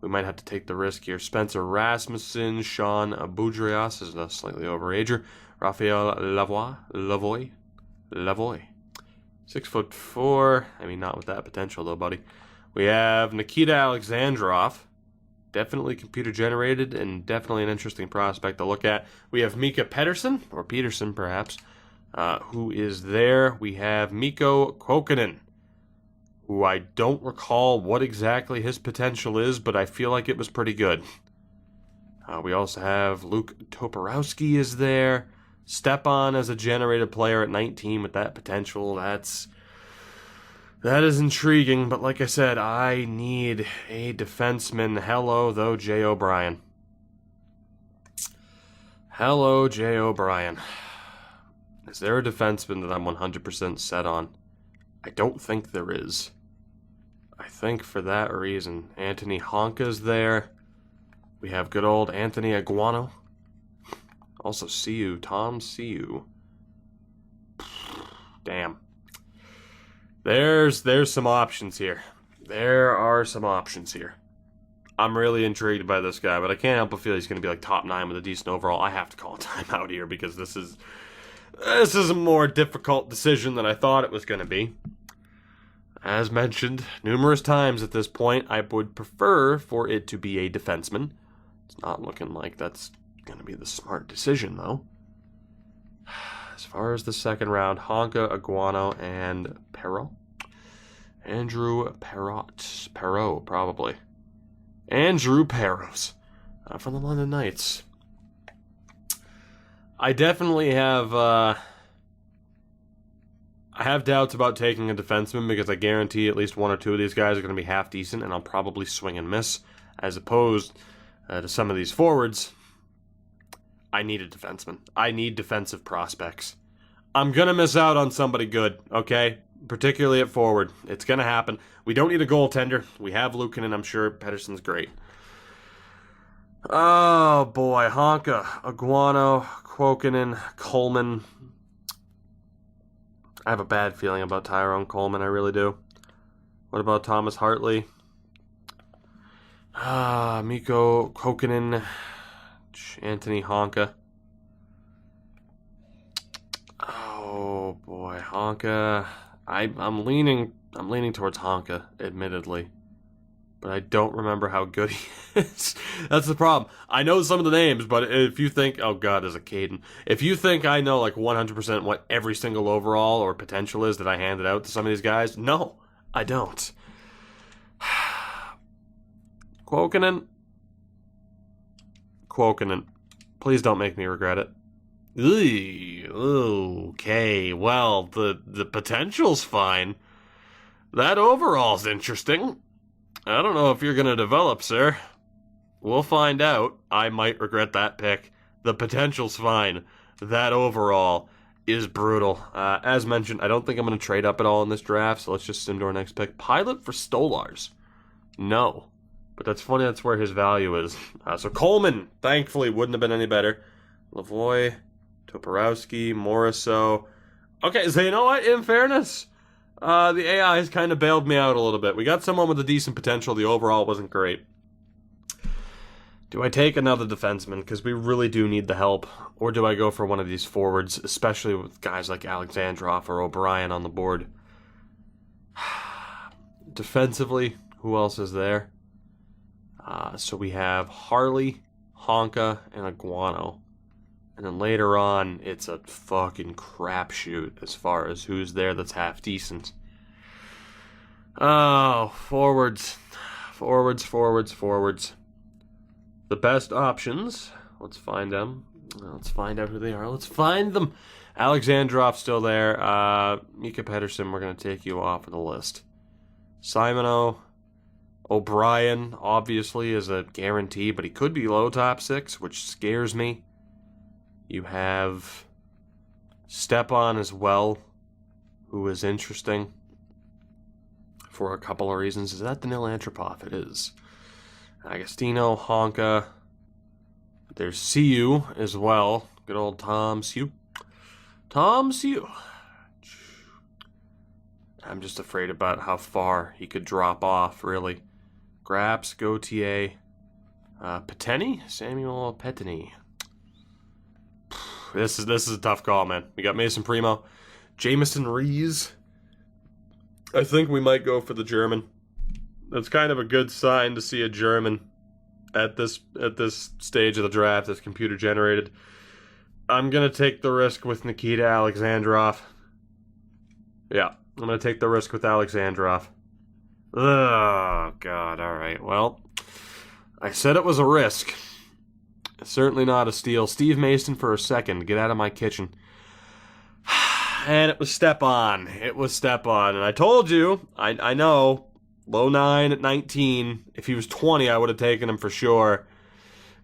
we might have to take the risk here. Spencer Rasmussen, Sean Boudrias is a slightly overager. Raphael Lavoie. 6'4". I mean, not with that potential though, buddy. We have Nikita Alexandrov. Definitely computer generated and definitely an interesting prospect to look at. We have Mika Pettersson, or Peterson perhaps, who is there. We have Mikko Kokkonen, who I don't recall what exactly his potential is, but I feel like it was pretty good. We also have Luke Toporowski is there. Stepan as a generated player at 19 with that potential. That is intriguing, but like I said, I need a defenseman. Hello, though, Jay O'Brien. Hello, Jay O'Brien. Is there a defenseman that I'm 100% set on? I don't think there is. I think for that reason, Anthony Honka's there. We have good old Anthony Aguano. Also, Tom Siu. Damn. There's some options here. There are some options here. I'm really intrigued by this guy, but I can't help but feel he's going to be like top 9 with a decent overall. I have to call a timeout here because this is This is a more difficult decision than I thought it was going to be. As mentioned numerous times at this point, I would prefer for it to be a defenseman. It's not looking like that's going to be the smart decision, though. As far as the second round, Honka, Iguano, and Perreault. Andrew Perreault, probably. Andrew Perreault from the London Knights. I definitely have I have doubts about taking a defenseman because I guarantee at least one or two of these guys are going to be half decent, and I'll probably swing and miss. As opposed to some of these forwards, I need a defenseman. I need defensive prospects. I'm going to miss out on somebody good, okay? Particularly at forward. It's going to happen. We don't need a goaltender. We have Luukkonen. I'm sure Pettersson's great. Oh, boy. Honka, Iguano, Kuokkanen, Coleman. I have a bad feeling about Tyrone Coleman. I really do. What about Thomas Hartley? Mikko Kuokkanen, Anthony Honka. Oh, boy. Honka. I'm leaning towards Honka, admittedly, but I don't remember how good he is. That's the problem. I know some of the names, but if you think, oh god, is it Caden? If you think I know like 100% what every single overall or potential is that I handed out to some of these guys, no, I don't. Kuokkanen. Please don't make me regret it. Okay, well, the potential's fine. That overall's interesting. I don't know if you're going to develop, sir. We'll find out. I might regret that pick. The potential's fine. That overall is brutal. As mentioned, I don't think I'm going to trade up at all in this draft, so let's just sim to our next pick. Pilot for Stolars. No. But that's funny, that's where his value is. So Coleman, thankfully, wouldn't have been any better. Lavoie, Toporowski, Morisseau. Okay, so you know what? In fairness, the AI has kind of bailed me out a little bit. We got someone with a decent potential. The overall wasn't great. Do I take another defenseman? Because we really do need the help. Or do I go for one of these forwards, especially with guys like Alexandrov or O'Brien on the board? Defensively, who else is there? So we have Harley, Honka, and Iguano. And then later on, it's a fucking crapshoot as far as who's there that's half decent. Oh, forwards. The best options. Let's find them. Let's find out who they are. Let's find them. Alexandrov's still there. Mika Pettersson, we're going to take you off of the list. Simoneau. O'Brien, obviously, is a guarantee, but he could be low top six, which scares me. You have Stepan as well, who is interesting for a couple of reasons. Is that Danil Antropov? It is. Agostino, Honka. There's Siu as well. Good old Tom Siu. I'm just afraid about how far he could drop off, really. Graps, Gauthier, Samuel Pettini. This is a tough call, man. We got Mason Primo, Jamison Rees. I think we might go for the German. That's kind of a good sign to see a German at this stage of the draft that's computer generated. I'm gonna take the risk with Nikita Alexandrov. Yeah, I'm gonna take the risk with Alexandrov. Oh god, alright, well, I said it was a risk. Certainly not a steal. Steve Mason for a second. Get out of my kitchen. And it was Stepan. And I told you, I know, low 9 at 19. If he was 20, I would have taken him for sure.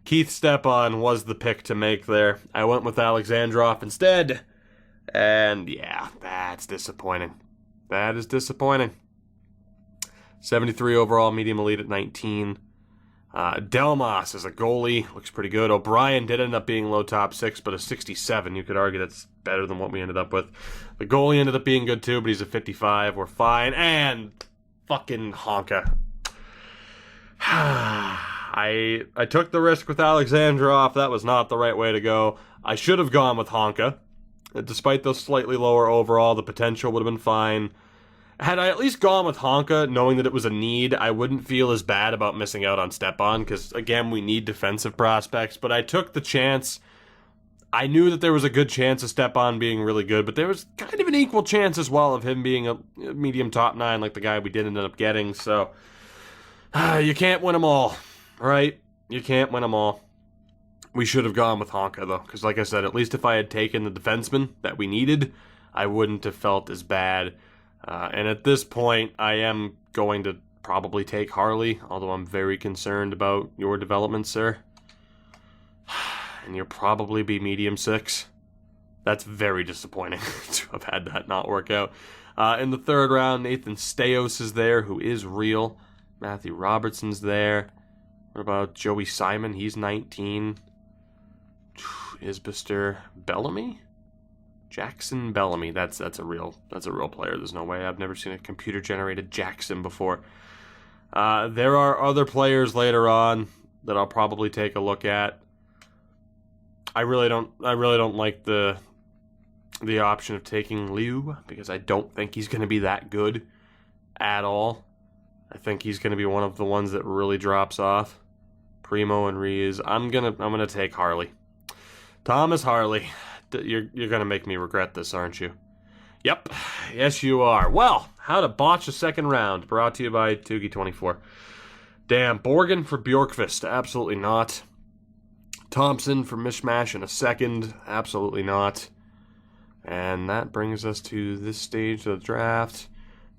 Keith Stepan was the pick to make there. I went with Alexandrov instead. And yeah, that's disappointing. That is disappointing. 73 overall, medium elite at 19. Delmas as a goalie looks pretty good. O'Brien did end up being low top 6, but a 67. You could argue that's better than what we ended up with. The goalie ended up being good too, but he's a 55. We're fine. And fucking Honka. I took the risk with Alexandrov. That was not the right way to go. I should have gone with Honka. Despite those slightly lower overall, the potential would have been fine. Had I at least gone with Honka, knowing that it was a need, I wouldn't feel as bad about missing out on Stepan, because, again, we need defensive prospects, but I took the chance. I knew that there was a good chance of Stepan being really good, but there was kind of an equal chance as well of him being a medium top 9 like the guy we did end up getting, so you can't win them all, right? You can't win them all. We should have gone with Honka, though, because like I said, at least if I had taken the defenseman that we needed, I wouldn't have felt as bad. And at this point, I am going to probably take Harley, although I'm very concerned about your development, sir. And you'll probably be medium 6. That's very disappointing to have had that not work out. In the third round, Nathan Staios is there, who is real. Matthew Robertson's there. What about Joey Simon? He's 19. Isbister Bellamy? Jackson Bellamy. That's a real player. There's no way. I've never seen a computer generated Jackson before. There are other players later on that I'll probably take a look at. I really don't like the option of taking Liu, because I don't think he's going to be that good at all. I think he's going to be one of the ones that really drops off. Primo and Rees. I'm gonna take Harley. Thomas Harley. You're gonna make me regret this, aren't you? Yep. Yes, you are. Well, how to botch a second round. Brought to you by Tugi24. Damn. Borgen for Bjorkvist. Absolutely not. Thompson for Mishmash in a second. Absolutely not. And that brings us to this stage of the draft.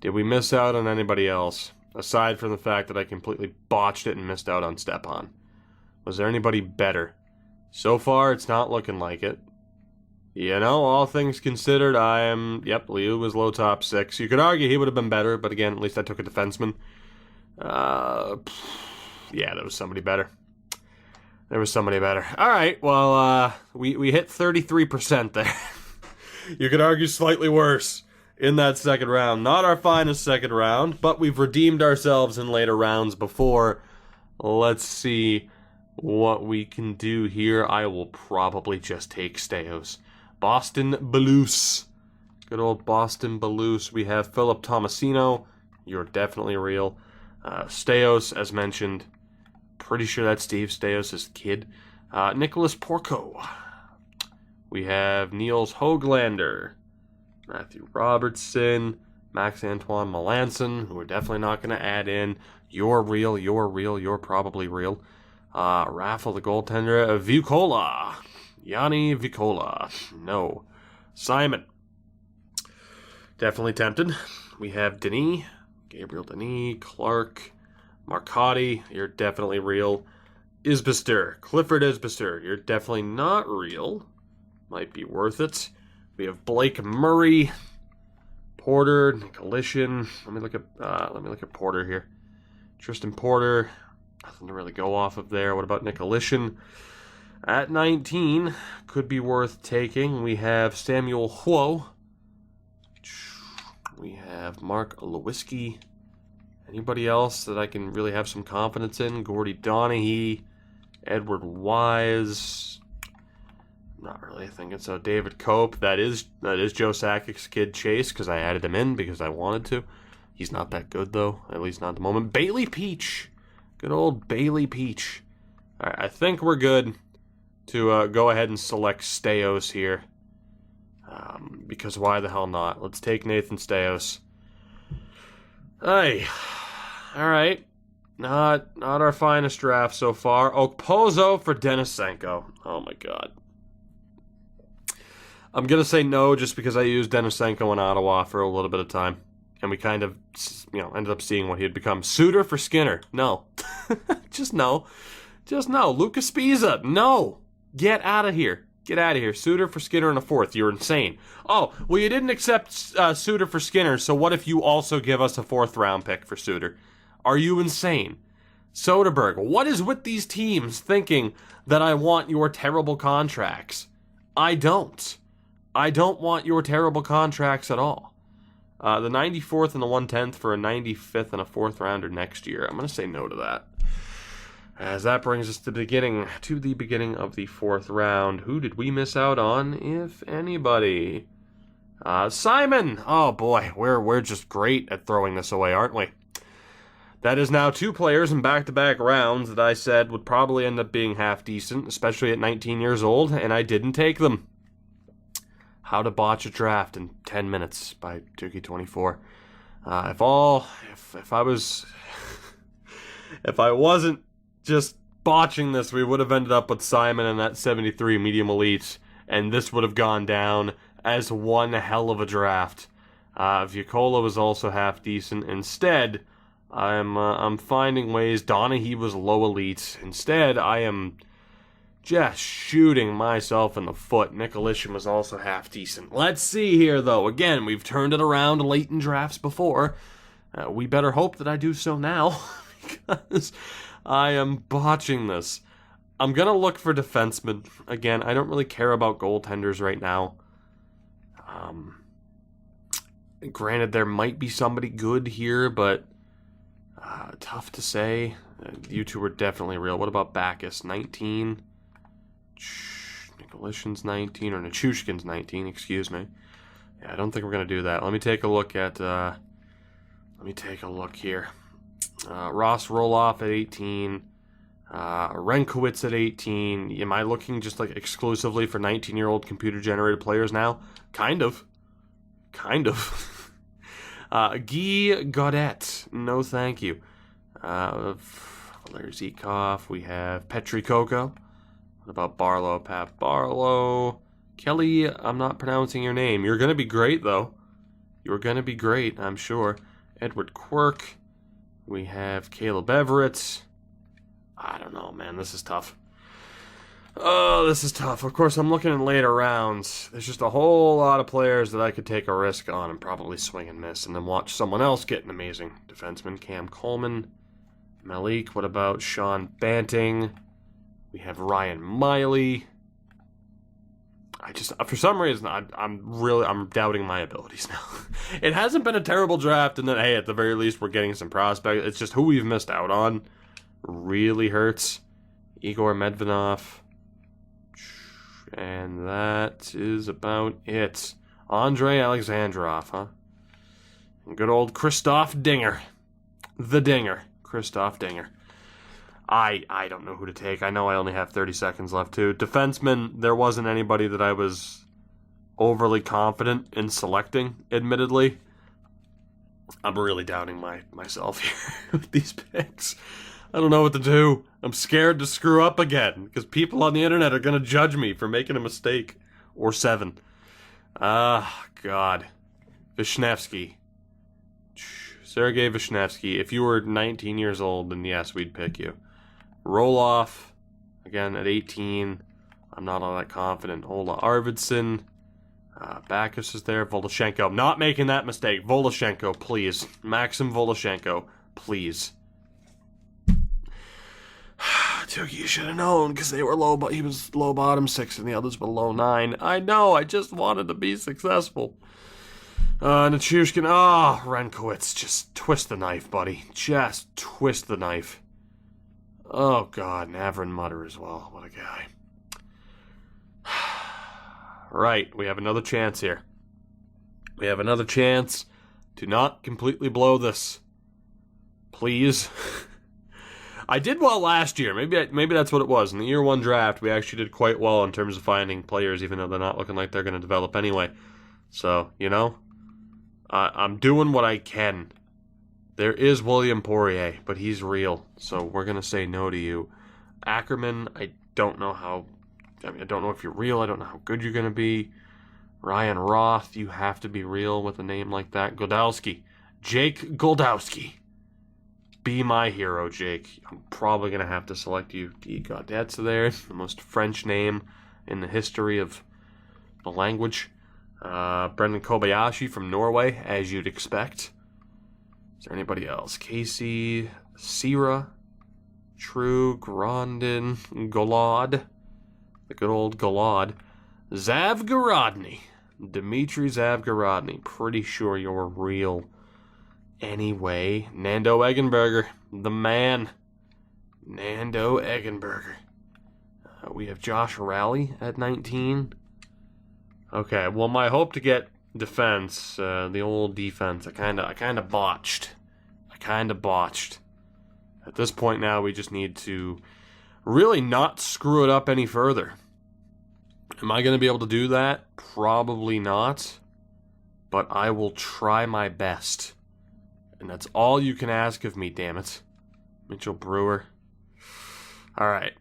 Did we miss out on anybody else? Aside from the fact that I completely botched it and missed out on Stepan. Was there anybody better? So far, it's not looking like it. You know, all things considered, Liu was low top 6. You could argue he would have been better, but again, at least I took a defenseman. Yeah, there was somebody better. All right, well, we hit 33% there. You could argue slightly worse in that second round. Not our finest second round, but we've redeemed ourselves in later rounds before. Let's see what we can do here. I will probably just take Staios. Boston Belouse. Good old Boston Belouse. We have Philip Tomasino. You're definitely real. Staios, as mentioned. Pretty sure that's Steve Staios' kid. Nicholas Porco. We have Niels Hoglander. Matthew Robertson. Max-Antoine Melanson, who we're definitely not going to add in. You're real, you're probably real. Raffle the goaltender. Vukola. Yanni Vukola. No. Simon. Definitely tempted. We have Denis. Gabriel Denis. Clark. Marcotti. You're definitely real. Isbister. Clifford Isbister. You're definitely not real. Might be worth it. We have Blake Murray. Porter. Nicolishin. Let me look at Porter here. Tristan Porter. Nothing to really go off of there. What about Nicolishin? At 19, could be worth taking. We have Samuel Huo. We have Mark Lewinsky. Anybody else that I can really have some confidence in? Gordy Donaghy. Edward Wise. Not really thinking so. David Cope. That is Joe Sakic's kid, Chase, because I added him in because I wanted to. He's not that good, though. At least not at the moment. Bailey Peach. Good old Bailey Peach. All right, I think we're good to go ahead and select Staios here. Because why the hell not? Let's take Nathan Staios. Hey. All right. Not our finest draft so far. Okposo for Denisenko. Oh, my God. I'm going to say no just because I used Denisenko in Ottawa for a little bit of time. And we kind of, ended up seeing what he had become. Suitor for Skinner. No. Just no. Just no. Lucas Spiza. No. Get out of here. Get out of here. Suitor for Skinner in a fourth. You're insane. Oh, well, you didn't accept Suitor for Skinner, so what if you also give us a 4th round pick for Suitor? Are you insane? Soderbergh, what is with these teams thinking that I want your terrible contracts? I don't. I don't want your terrible contracts at all. The 94th and the 110th for a 95th and a 4th rounder next year. I'm going to say no to that. As that brings us to the beginning of the fourth round. Who did we miss out on, if anybody? Simon! Oh boy, we're just great at throwing this away, aren't we? That is now 2 players in back-to-back rounds that I said would probably end up being half decent, especially at 19 years old, and I didn't take them. How to Botch a Draft in 10 Minutes by Dookie24. If I wasn't just botching this, we would have ended up with Simon and that 73 medium elite, and this would have gone down as one hell of a draft. Vukola was also half decent. Instead, I'm finding ways. Donaghy was low elite. Instead, I am just shooting myself in the foot. Nicolishin was also half decent. Let's see here, though. Again, we've turned it around late in drafts before. We better hope that I do so now, because I am botching this. I'm going to look for defensemen. Again, I don't really care about goaltenders right now. Granted, there might be somebody good here, but tough to say. You two are definitely real. What about Bacchus? 19? Nicolishin's 19, or Nichushkin's 19, excuse me. Yeah, I don't think we're going to do that. Let me take a look here. Ross Roloff at 18. Renkowitz at 18. Am I looking just like exclusively for 19-year-old computer-generated players now? Kind of. Guy Godet. No, thank you. Larry Zikov. We have Petri Koko. What about Barlow? Pat Barlow. Kelly, I'm not pronouncing your name. You're going to be great, though. You're going to be great, I'm sure. Edward Quirk. We have Caleb Everett. I don't know, man. This is tough. Oh, this is tough. Of course, I'm looking in later rounds. There's just a whole lot of players that I could take a risk on and probably swing and miss, and then watch someone else get an amazing defenseman. Cam Coleman. Malik. What about Sean Banting? We have Ryan Miley. For some reason, I'm doubting my abilities now. It hasn't been a terrible draft, and then, hey, at the very least, we're getting some prospects. It's just who we've missed out on really hurts. Igor Medvedov. And that is about it. Andrei Alexandrov, huh? And good old Christoph Dinger. The Dinger. Christoph Dinger. I don't know who to take. I know I only have 30 seconds left, too. Defenseman, there wasn't anybody that I was overly confident in selecting, admittedly. I'm really doubting myself here with these picks. I don't know what to do. I'm scared to screw up again, because people on the internet are going to judge me for making a mistake. Or 7. God. Vishnevsky. Sergei Vishnevsky. If you were 19 years old, then yes, we'd pick you. Roloff, again, at 18. I'm not all that confident. Ola Arvidsson. Bacchus is there. Voloshenko. I'm not making that mistake. Voloshenko, please. Maxim Voloshenko, please. Tookie, you should have known, because they were low, but he was low bottom 6 and the others were low 9. I know, I just wanted to be successful. Nichushkin. Renkowitz. Just twist the knife, buddy. Just twist the knife. Oh, God. Navrin Mutter as well. What a guy. Right. We have another chance here. We have another chance to not completely blow this. Please. I did well last year. Maybe that's what it was. In the year 1 draft, we actually did quite well in terms of finding players, even though they're not looking like they're going to develop anyway. So, I'm doing what I can. There is William Poirier, but he's real, so we're going to say no to you. Ackerman, I don't know if you're real. I don't know how good you're going to be. Ryan Roth, you have to be real with a name like that. Goldowski. Jake Goldowski. Be my hero, Jake. I'm probably going to have to select you. D. Godet's there, the most French name in the history of the language. Brendan Kobayashi from Norway, as you'd expect. Is there anybody else? Casey, Sira, True, Grondin, Golod, the good old Golod. Zavgorodny. Dmitry Zavgorodny. Pretty sure you're real. Anyway, Nando Eggenberger, the man. Nando Eggenberger. We have Josh Rowley at 19. Okay, well, my hope to get defense, the old defense, I kind of botched. At this point now, we just need to really not screw it up any further. Am I going to be able to do that? Probably not. But I will try my best. And that's all you can ask of me, damn it. Mitchell Brewer. Alright.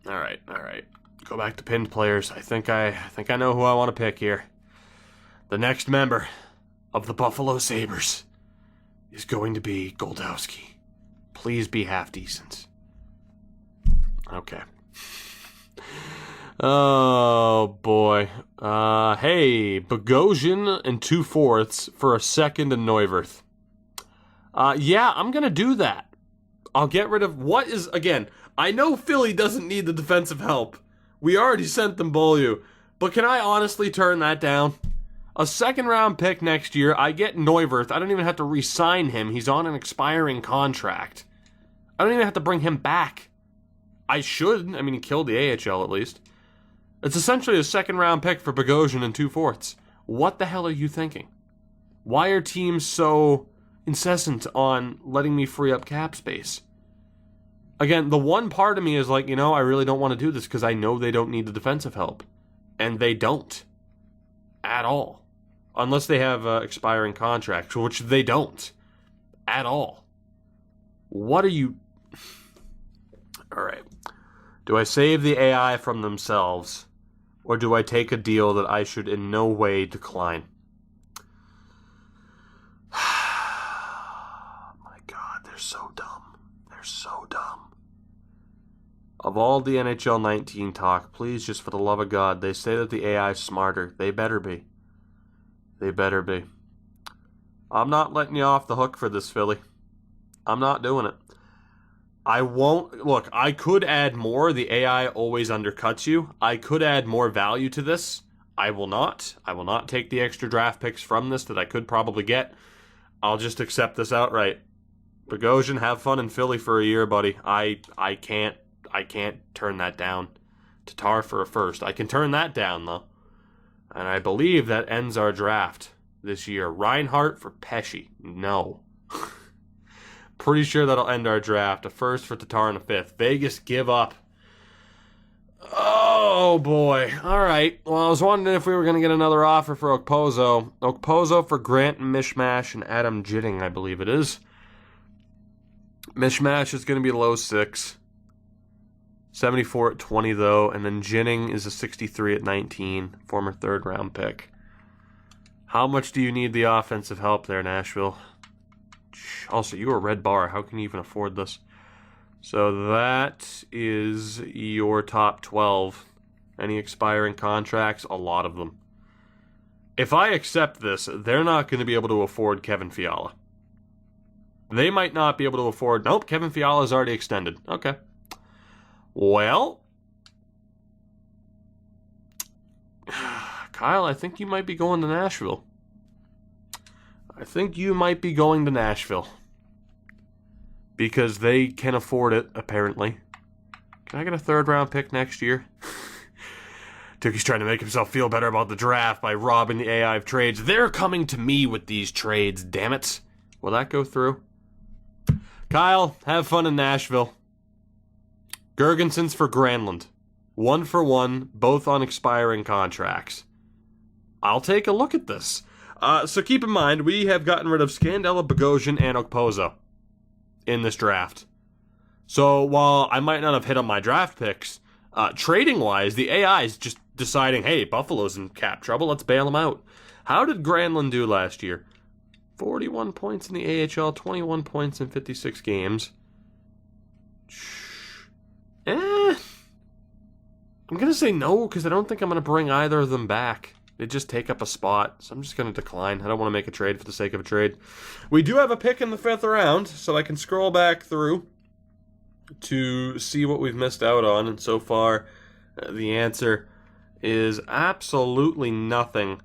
Go back to pinned players. I think I know who I want to pick here. The next member of the Buffalo Sabres is going to be Goldowski. Please be half decent. Okay. Oh, boy. Hey, Bogosian and 2/4 for a second and Neuwirth. Yeah, I'm going to do that. I'll get rid of what is, again, I know Philly doesn't need the defensive help. We already sent them Beaulieu. But can I honestly turn that down? A second-round pick next year, I get Neuwirth. I don't even have to re-sign him. He's on an expiring contract. I don't even have to bring him back. I should. I mean, he killed the AHL at least. It's essentially a second-round pick for Bogosian and 2/4. What the hell are you thinking? Why are teams so incessant on letting me free up cap space? Again, the one part of me is like, I really don't want to do this because I know they don't need the defensive help. And they don't. At all. Unless they have expiring contracts, which they don't. At all. What are you... Alright. Do I save the AI from themselves? Or do I take a deal that I should in no way decline? My God, they're so dumb. They're so dumb. Of all the NHL 19 talk, please, just for the love of God, they say that the AI is smarter. They better be. They better be. I'm not letting you off the hook for this, Philly. I'm not doing it. I won't... Look, I could add more. The AI always undercuts you. I could add more value to this. I will not. I will not take the extra draft picks from this that I could probably get. I'll just accept this outright. Bogosian, have fun in Philly for a year, buddy. I can't turn that down. Tatar for a first. I can turn that down, though. And I believe that ends our draft this year. Reinhart for Pesci. No. Pretty sure that'll end our draft. A first for Tatar and a fifth. Vegas, give up. Oh, boy. All right. Well, I was wondering if we were going to get another offer for Okposo. Okposo for Grant Mishmash and Adam Jitting, I believe it is. Mishmash is going to be low 6. 74 at 20, though. And then Jitting is a 63 at 19. Former third-round pick. How much do you need the offensive help there, Nashville? Also, you are Red Bar. How can you even afford this? So that is your top 12. Any expiring contracts? A lot of them. If I accept this, they're not going to be able to afford Kevin Fiala. They might not be able to afford... Nope, Kevin Fiala is already extended. Okay. Well... Kyle, I think you might be going to Nashville. Because they can afford it, apparently. Can I get a third-round pick next year? Tookie's trying to make himself feel better about the draft by robbing the AI of trades. They're coming to me with these trades, damn it. Will that go through? Kyle, have fun in Nashville. Gergensons for Granlund. 1 for 1, both on expiring contracts. I'll take a look at this. So keep in mind, we have gotten rid of Scandella, Bogosian, and Okposo in this draft. So while I might not have hit on my draft picks, trading-wise, the AI is just deciding, hey, Buffalo's in cap trouble, let's bail them out. How did Granlund do last year? 41 points in the AHL, 21 points in 56 games. I'm going to say no, because I don't think I'm going to bring either of them back. They just take up a spot, so I'm just going to decline. I don't want to make a trade for the sake of a trade. We do have a pick in the 5th round, so I can scroll back through to see what we've missed out on, and so far, the answer is absolutely nothing.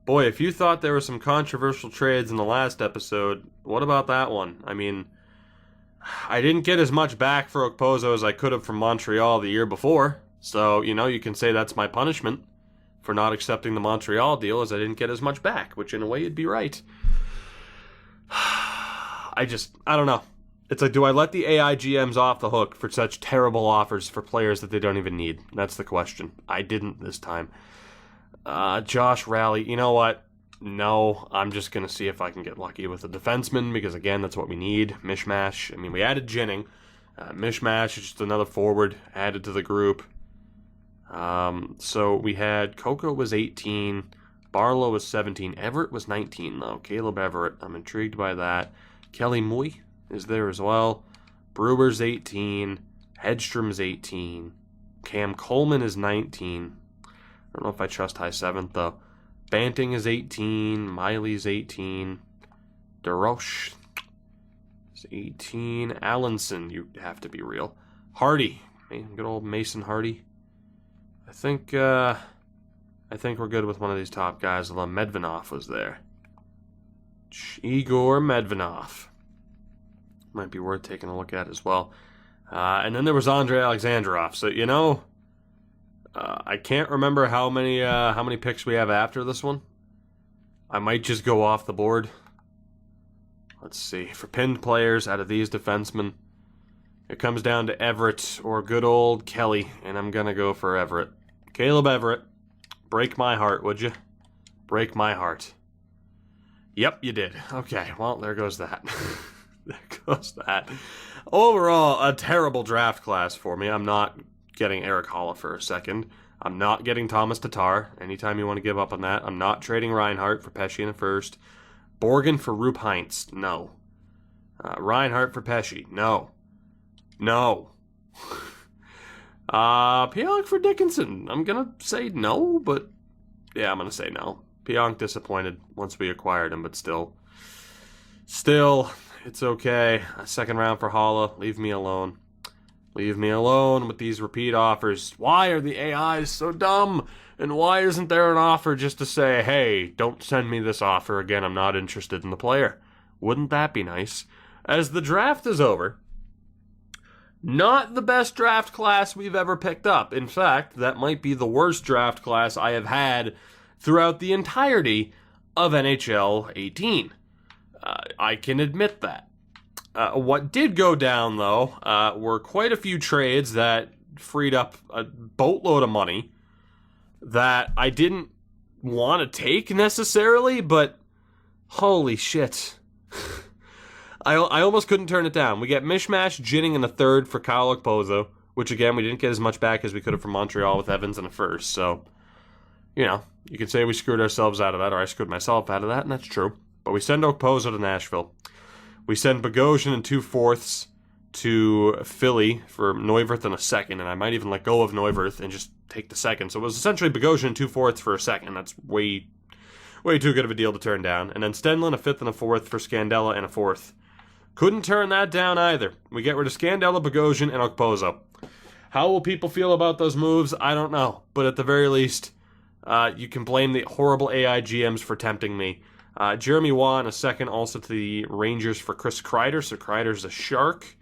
Boy, if you thought there were some controversial trades in the last episode, what about that one? I mean, I didn't get as much back for Okposo as I could have from Montreal the year before. So, you can say that's my punishment for not accepting the Montreal deal, as I didn't get as much back, which in a way you'd be right. I don't know. It's like, do I let the AI GMs off the hook for such terrible offers for players that they don't even need? That's the question. I didn't this time. Josh Raleigh, you know what? No, I'm just going to see if I can get lucky with a defenseman, because again, that's what we need. Mishmash. I mean, we added Jennings. Mishmash is just another forward added to the group. So we had Coco was 18, Barlow was 17, Everett was 19 though. Caleb Everett, I'm intrigued by that. Kelly Mui is there as well. Brewer's 18, Hedstrom's 18, Cam Coleman is 19. I don't know if I trust high 7th though. Banting is 18, Miley's 18, DeRoche is 18, Allenson, you have to be real. Hardy, man, good old Mason Hardy. I think we're good with one of these top guys, although Medvedev was there. Igor Medvedev. Might be worth taking a look at as well. And then there was Andrei Alexandrov. So, I can't remember how many picks we have after this one. I might just go off the board. Let's see. For pinned players out of these defensemen, it comes down to Everett or good old Kelly, and I'm going to go for Everett. Caleb Everett. Break my heart, would you? Break my heart. Yep, you did. Okay, well, there goes that. There goes that. Overall, a terrible draft class for me. I'm not getting Eric Holla for a second. I'm not getting Thomas Tatar. Anytime you want to give up on that. I'm not trading Reinhardt for Pesce in a first. Borgen for Rupe Heinz. No. Reinhardt for Pesce. No. No. Pionk for Dickinson. I'm going to say no, but yeah, I'm going to say no. Pionk disappointed once we acquired him, but still, it's okay. A second round for Holla. Leave me alone. Leave me alone with these repeat offers. Why are the AIs so dumb? And why isn't there an offer just to say, hey, don't send me this offer again, I'm not interested in the player? Wouldn't that be nice? As the draft is over, not the best draft class we've ever picked up. In fact, that might be the worst draft class I have had throughout the entirety of NHL 18. I can admit that. What did go down, though, were quite a few trades that freed up a boatload of money that I didn't want to take necessarily, but holy shit. I almost couldn't turn it down. We get Mishmash, Jennings in a third for Kyle Okposo, which again, we didn't get as much back as we could have from Montreal with Evans in a first, so, you could say we screwed ourselves out of that, or I screwed myself out of that, and that's true. But we send Okposo to Nashville. We send Bogosian and 2/4 to Philly for Neuwirth and a second, and I might even let go of Neuwirth and just take the second. So it was essentially Bogosian and 2/4 for a second. That's way too good of a deal to turn down. And then Stenlin, a 5th and a 4th for Scandella and a 4th. Couldn't turn that down either. We get rid of Scandella, Bogosian, and Okposo. How will people feel about those moves? I don't know. But at the very least, you can blame the horrible AI GMs for tempting me. Jeremy Waugh in a second, also to the Rangers for Chris Kreider, so Kreider's a Shark.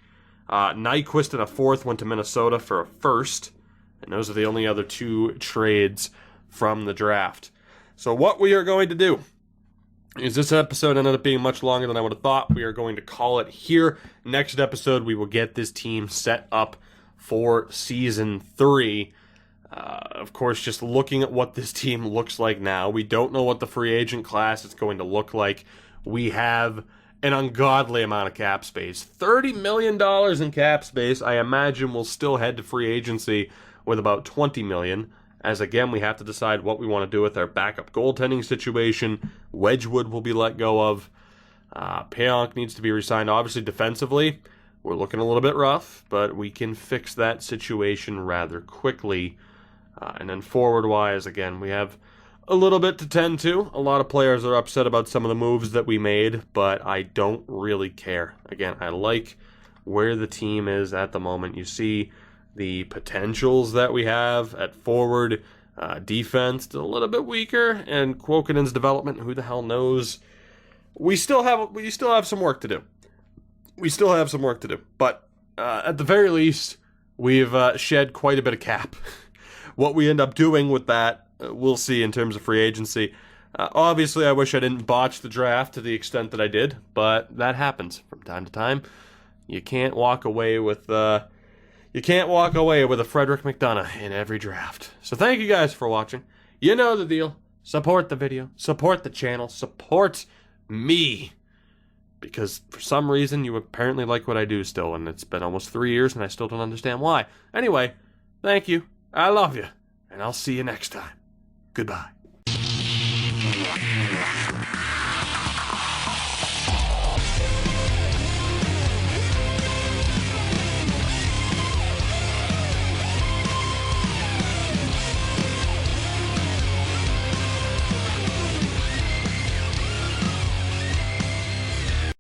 Nyquist in a 4th went to Minnesota for a 1st, and those are the only other 2 trades from the draft. So what we are going to do is this episode ended up being much longer than I would have thought. We are going to call it here. Next episode, we will get this team set up for Season 3. Of course, just looking at what this team looks like now, we don't know what the free agent class is going to look like. We have an ungodly amount of cap space. $30 million in cap space. I imagine we'll still head to free agency with about $20 million. As again, we have to decide what we want to do with our backup goaltending situation. Wedgwood will be let go of. Pionk needs to be re-signed. Obviously, defensively, we're looking a little bit rough, but we can fix that situation rather quickly. And then forward-wise, again, we have a little bit to tend to. A lot of players are upset about some of the moves that we made, but I don't really care. Again, I like where the team is at the moment. You see the potentials that we have at forward. Defense, a little bit weaker, and Kuokanen's development, who the hell knows? We still have some work to do. we still have some work to do. But at the very least, we've shed quite a bit of cap. What we end up doing with that, we'll see in terms of free agency. Obviously, I wish I didn't botch the draft to the extent that I did, but that happens from time to time. You can't walk away with a Frederick McDonough in every draft. So thank you guys for watching. You know the deal. Support the video, support the channel, support me. Because for some reason you apparently like what I do still, and it's been almost 3 years and I still don't understand why. Anyway, thank you. I love you. And I'll see you next time. Goodbye.